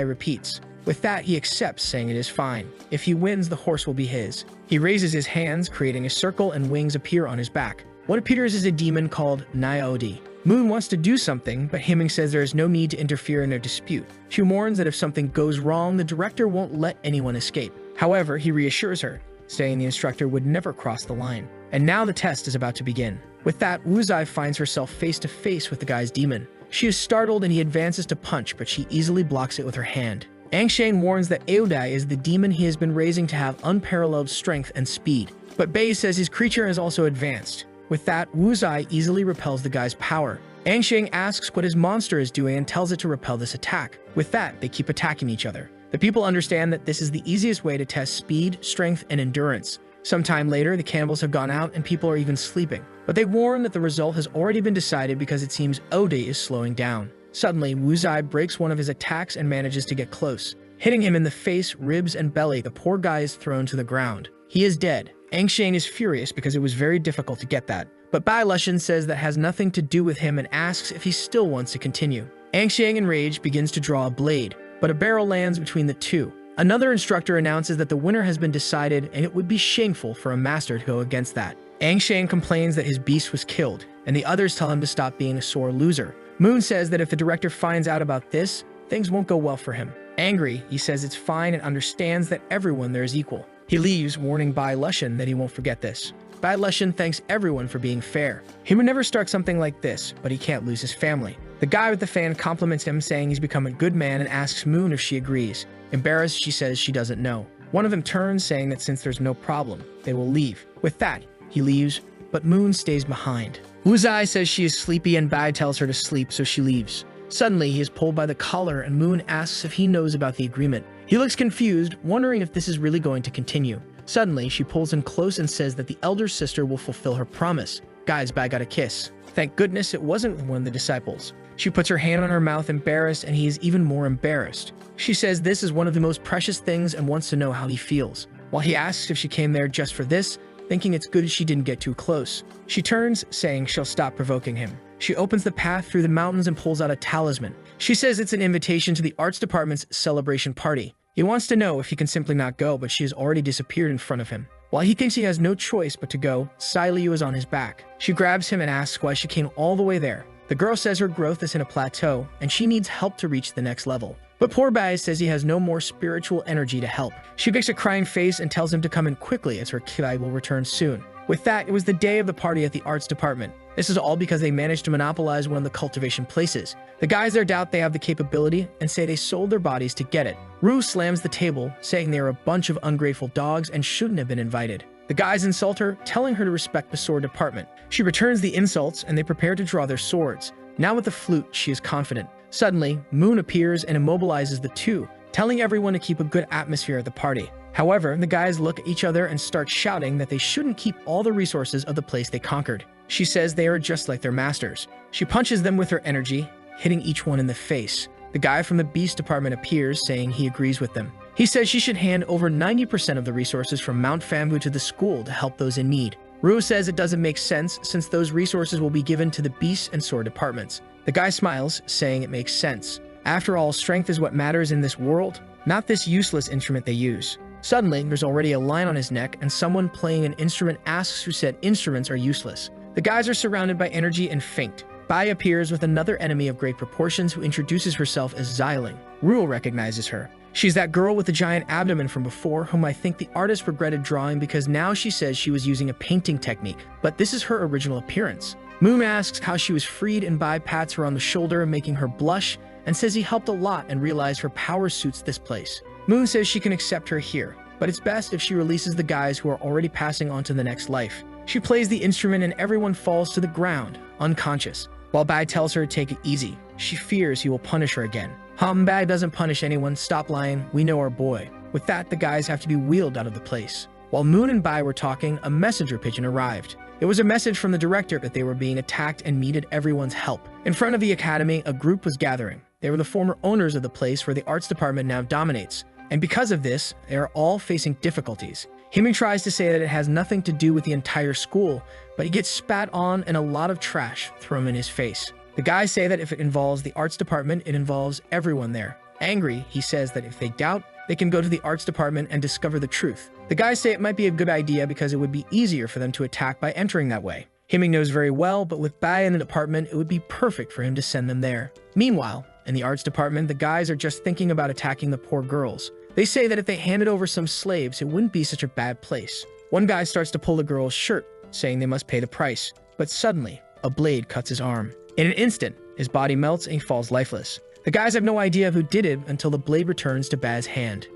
repeats. With that, he accepts, saying it is fine. If he wins, the horse will be his. He raises his hands, creating a circle, and wings appear on his back. What appears is a demon called Naiodi. Moon wants to do something, but Himing says there is no need to interfere in their dispute. She warns that if something goes wrong, the director won't let anyone escape. However, he reassures her, saying the instructor would never cross the line. And now the test is about to begin. With that, Wu Zai finds herself face to face with the guy's demon. She is startled and he advances to punch, but she easily blocks it with her hand. Angxiang warns that Aodai is the demon he has been raising to have unparalleled strength and speed. But Bei says his creature has also advanced. With that, Wu Zai easily repels the guy's power. Angxiang asks what his monster is doing and tells it to repel this attack. With that, they keep attacking each other. The people understand that this is the easiest way to test speed, strength, and endurance. Sometime later, the candles have gone out and people are even sleeping. But they warn that the result has already been decided because it seems Ode is slowing down. Suddenly, Wu Zai breaks one of his attacks and manages to get close. Hitting him in the face, ribs, and belly, the poor guy is thrown to the ground. He is dead. Angxiang is furious because it was very difficult to get that. But Bai Lushan says that has nothing to do with him and asks if he still wants to continue. Angxiang, enraged, begins to draw a blade, but a barrel lands between the two. Another instructor announces that the winner has been decided and it would be shameful for a master to go against that. Angxiang complains that his beast was killed, and the others tell him to stop being a sore loser. Moon says that if the director finds out about this, things won't go well for him. Angry, he says it's fine and understands that everyone there is equal. He leaves, warning Bai Lushan that he won't forget this. Bai Lushan thanks everyone for being fair. He would never start something like this, but he can't lose his family. The guy with the fan compliments him, saying he's become a good man, and asks Moon if she agrees. Embarrassed, she says she doesn't know. One of them turns, saying that since there's no problem, they will leave. With that, he leaves, but Moon stays behind. Wu Zai says she is sleepy and Bai tells her to sleep, so she leaves. Suddenly, he is pulled by the collar and Moon asks if he knows about the agreement. He looks confused, wondering if this is really going to continue. Suddenly, she pulls him close and says that the elder sister will fulfill her promise. Guys, Bai got a kiss. Thank goodness it wasn't one of the disciples. She puts her hand on her mouth, embarrassed, and he is even more embarrassed. She says this is one of the most precious things and wants to know how he feels. While he asks if she came there just for this, thinking it's good she didn't get too close. She turns, saying she'll stop provoking him. She opens the path through the mountains and pulls out a talisman. She says it's an invitation to the arts department's celebration party. He wants to know if he can simply not go, but she has already disappeared in front of him. While he thinks he has no choice but to go, Sai Liu is on his back. She grabs him and asks why she came all the way there. The girl says her growth is in a plateau, and she needs help to reach the next level. But poor Bai says he has no more spiritual energy to help. She makes a crying face and tells him to come in quickly as her Kirai will return soon. With that, it was the day of the party at the arts department. This is all because they managed to monopolize one of the cultivation places. The guys there doubt they have the capability and say they sold their bodies to get it. Ru slams the table, saying they are a bunch of ungrateful dogs and shouldn't have been invited. The guys insult her, telling her to respect the sword department. She returns the insults and they prepare to draw their swords. Now with the flute, she is confident. Suddenly, Moon appears and immobilizes the two, telling everyone to keep a good atmosphere at the party. However, the guys look at each other and start shouting that they shouldn't keep all the resources of the place they conquered. She says they are just like their masters. She punches them with her energy, hitting each one in the face. The guy from the beast department appears, saying he agrees with them. He says she should hand over 90% of the resources from Mount Fambu to the school to help those in need. Ru says it doesn't make sense since those resources will be given to the beast and sword departments. The guy smiles, saying it makes sense. After all, strength is what matters in this world, not this useless instrument they use. Suddenly, there's already a line on his neck and someone playing an instrument asks who said instruments are useless. The guys are surrounded by energy and faint. Bai appears with another enemy of great proportions who introduces herself as Xiling. Ruel recognizes her. She's that girl with the giant abdomen from before, whom I think the artist regretted drawing because now she says she was using a painting technique, but this is her original appearance. Moon asks how she was freed and Bai pats her on the shoulder, making her blush, and says he helped a lot and realized her power suits this place. Moon says she can accept her here, but it's best if she releases the guys who are already passing on to the next life. She plays the instrument and everyone falls to the ground, unconscious, while Bai tells her to take it easy. She fears he will punish her again. Bai doesn't punish anyone, stop lying, we know our boy. With that, the guys have to be wheeled out of the place. While Moon and Bai were talking, a messenger pigeon arrived. It was a message from the director that they were being attacked and needed everyone's help. In front of the academy, a group was gathering. They were the former owners of the place where the arts department now dominates. And because of this, they are all facing difficulties. Himing tries to say that it has nothing to do with the entire school, but he gets spat on and a lot of trash thrown in his face. The guys say that if it involves the arts department, it involves everyone there. Angry, he says that if they doubt, they can go to the arts department and discover the truth. The guys say it might be a good idea because it would be easier for them to attack by entering that way. Himing knows very well, but with Bai in the department, it would be perfect for him to send them there. Meanwhile, in the arts department, the guys are just thinking about attacking the poor girls. They say that if they handed over some slaves, it wouldn't be such a bad place. One guy starts to pull the girl's shirt, saying they must pay the price. But suddenly, a blade cuts his arm. In an instant, his body melts and he falls lifeless. The guys have no idea who did it until the blade returns to Bai's hand.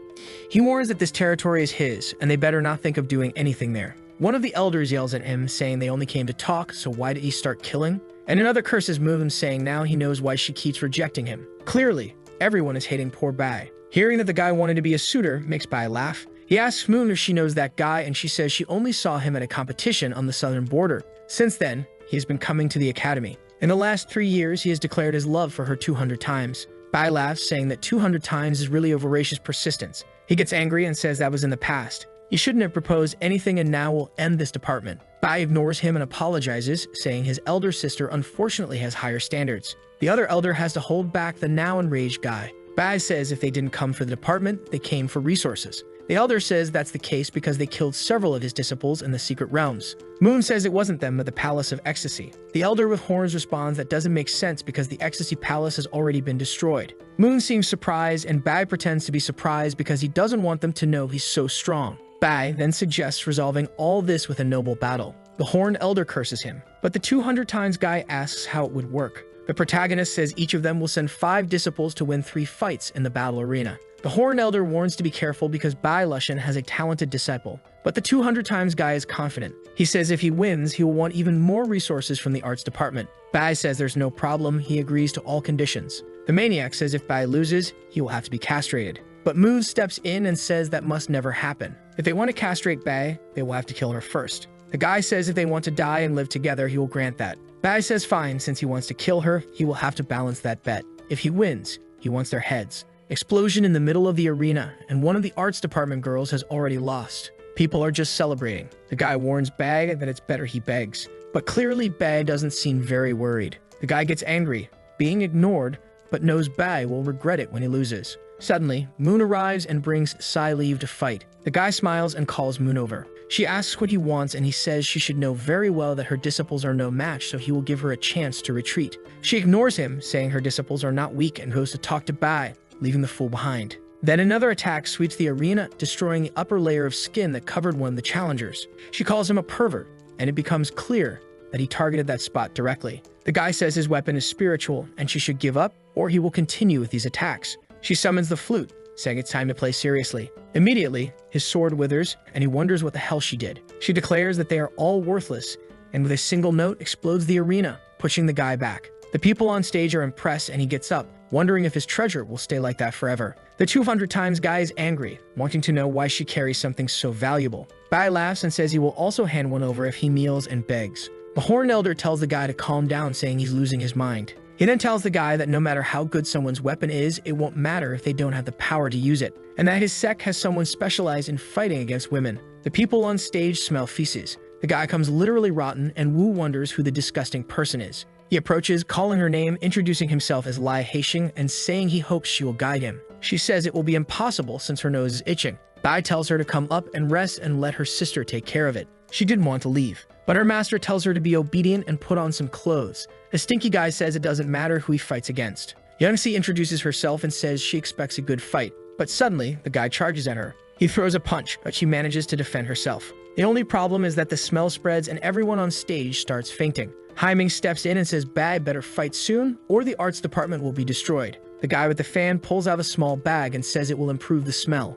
He warns that this territory is his, and they better not think of doing anything there. One of the elders yells at him, saying they only came to talk, so why did he start killing? And another curses Moon, saying now he knows why she keeps rejecting him. Clearly, everyone is hating poor Bai. Hearing that the guy wanted to be a suitor makes Bai laugh. He asks Moon if she knows that guy, and she says she only saw him at a competition on the southern border. Since then, he has been coming to the academy. In the last 3 years, he has declared his love for her 200 times. Bai laughs, saying that 200 times is really a voracious persistence. He gets angry and says that was in the past. He shouldn't have proposed anything and now will end this department. Bai ignores him and apologizes, saying his elder sister unfortunately has higher standards. The other elder has to hold back the now enraged guy. Bai says if they didn't come for the department, they came for resources. The elder says that's the case because they killed several of his disciples in the secret realms. Moon says it wasn't them but the Palace of Ecstasy. The elder with horns responds that doesn't make sense because the Ecstasy Palace has already been destroyed. Moon seems surprised and Bai pretends to be surprised because he doesn't want them to know he's so strong. Bai then suggests resolving all this with a noble battle. The horned elder curses him, but the 200 times guy asks how it would work. The protagonist says each of them will send 5 disciples to win 3 fights in the battle arena. The horned elder warns to be careful because Bai Lushan has a talented disciple, but the 200 times guy is confident. He says if he wins, he will want even more resources from the arts department. Bai says there's no problem, he agrees to all conditions. The maniac says if Bai loses, he will have to be castrated. But Moon steps in and says that must never happen. If they want to castrate Bai, they will have to kill her first. The guy says if they want to die and live together, he will grant that. Bai says fine, since he wants to kill her, he will have to balance that bet. If he wins, he wants their heads. Explosion in the middle of the arena, and one of the arts department girls has already lost. People are just celebrating. The guy warns Bai that it's better he begs. But clearly Bai doesn't seem very worried. The guy gets angry, being ignored, but knows Bai will regret it when he loses. Suddenly, Moon arrives and brings Sai leave to fight. The guy smiles and calls Moon over. She asks what he wants and he says she should know very well that her disciples are no match, so he will give her a chance to retreat. She ignores him, saying her disciples are not weak, and goes to talk to Bai, leaving the fool behind. Then another attack sweeps the arena, destroying the upper layer of skin that covered one of the challengers. She calls him a pervert, and it becomes clear that he targeted that spot directly. The guy says his weapon is spiritual, and she should give up, or he will continue with these attacks. She summons the flute, saying it's time to play seriously. Immediately, his sword withers, and he wonders what the hell she did. She declares that they are all worthless, and with a single note explodes the arena, pushing the guy back. The people on stage are impressed, and he gets up, wondering if his treasure will stay like that forever. The 200 times guy is angry, wanting to know why she carries something so valuable. Bai laughs and says he will also hand one over if he kneels and begs. The horned elder tells the guy to calm down, saying he's losing his mind. He then tells the guy that no matter how good someone's weapon is, it won't matter if they don't have the power to use it, and that his sect has someone specialized in fighting against women. The people on stage smell feces. The guy comes literally rotten, and Wu wonders who the disgusting person is. He approaches, calling her name, introducing himself as Lai Haixing, and saying he hopes she will guide him. She says it will be impossible since her nose is itching. Bai tells her to come up and rest and let her sister take care of it. She didn't want to leave, but her master tells her to be obedient and put on some clothes. The stinky guy says it doesn't matter who he fights against. Youngsi introduces herself and says she expects a good fight, but suddenly the guy charges at her. He throws a punch, but she manages to defend herself. The only problem is that the smell spreads and everyone on stage starts fainting. Haiming steps in and says Bai better fight soon or the arts department will be destroyed. The guy with the fan pulls out a small bag and says it will improve the smell.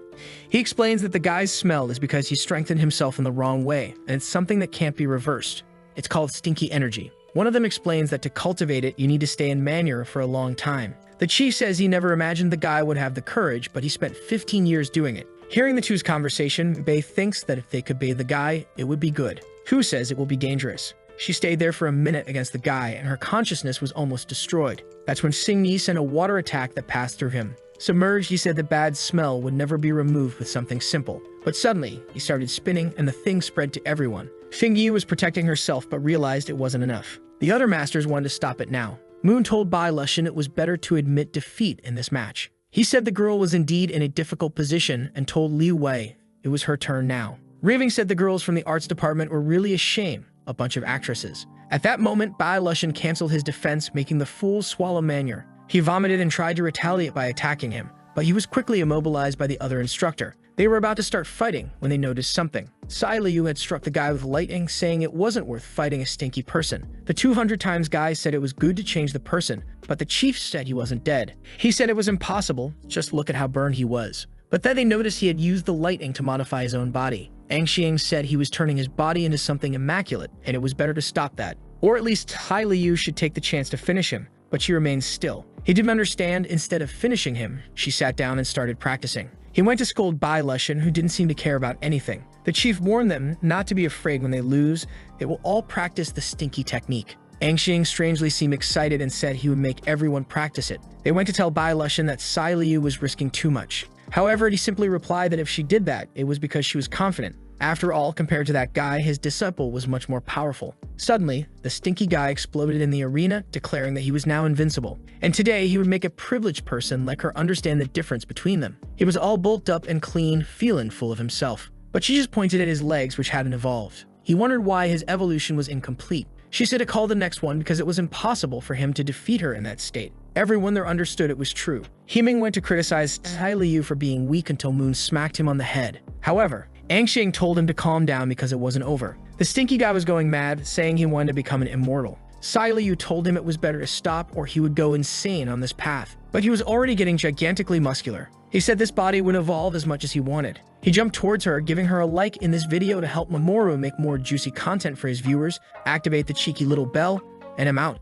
He explains that the guy's smell is because he strengthened himself in the wrong way, and it's something that can't be reversed. It's called stinky energy. One of them explains that to cultivate it, you need to stay in manure for a long time. The chief says he never imagined the guy would have the courage, but he spent 15 years doing it. Hearing the two's conversation, Bei thinks that if they could bathe the guy, it would be good. Hu says it will be dangerous. She stayed there for a minute against the guy, and her consciousness was almost destroyed. That's when Xingyi sent a water attack that passed through him. Submerged, he said the bad smell would never be removed with something simple. But suddenly, he started spinning, and the thing spread to everyone. Xingyi was protecting herself, but realized it wasn't enough. The other masters wanted to stop it now. Moon told Bai Lushan it was better to admit defeat in this match. He said the girl was indeed in a difficult position and told Li Wei it was her turn now. Raving said the girls from the arts department were really a shame, a bunch of actresses. At that moment, Bai Lushan canceled his defense, making the fool swallow manure. He vomited and tried to retaliate by attacking him, but he was quickly immobilized by the other instructor. They were about to start fighting when they noticed something. Sai Liu had struck the guy with lightning, saying it wasn't worth fighting a stinky person. The 200 times guy said it was good to change the person, but the chief said he wasn't dead. He said it was impossible, just look at how burned he was. But then they noticed he had used the lightning to modify his own body. Angxiang said he was turning his body into something immaculate, and it was better to stop that. Or at least Tai Liu should take the chance to finish him, but she remained still. He didn't understand. Instead of finishing him, she sat down and started practicing. He went to scold Bai Lushan, who didn't seem to care about anything. The chief warned them not to be afraid when they lose. They will all practice the stinky technique. Angxiang strangely seemed excited and said he would make everyone practice it. They went to tell Bai Lushan that Sai Liu was risking too much. However, he simply replied that if she did that, it was because she was confident. After all, compared to that guy, his disciple was much more powerful. Suddenly, the stinky guy exploded in the arena, declaring that he was now invincible. And today, he would make a privileged person like her understand the difference between them. He was all bulked up and clean, feeling full of himself. But she just pointed at his legs, which hadn't evolved. He wondered why his evolution was incomplete. She said to call the next one because it was impossible for him to defeat her in that state. Everyone there understood it was true. Himing went to criticize Tai Liu for being weak until Moon smacked him on the head. However, Angxiang told him to calm down because it wasn't over. The stinky guy was going mad, saying he wanted to become an immortal. Sai Liu told him it was better to stop or he would go insane on this path. But he was already getting gigantically muscular. He said this body would evolve as much as he wanted. He jumped towards her, giving her a like in this video to help Mamoru make more juicy content for his viewers, activate the cheeky little bell, and I'm out.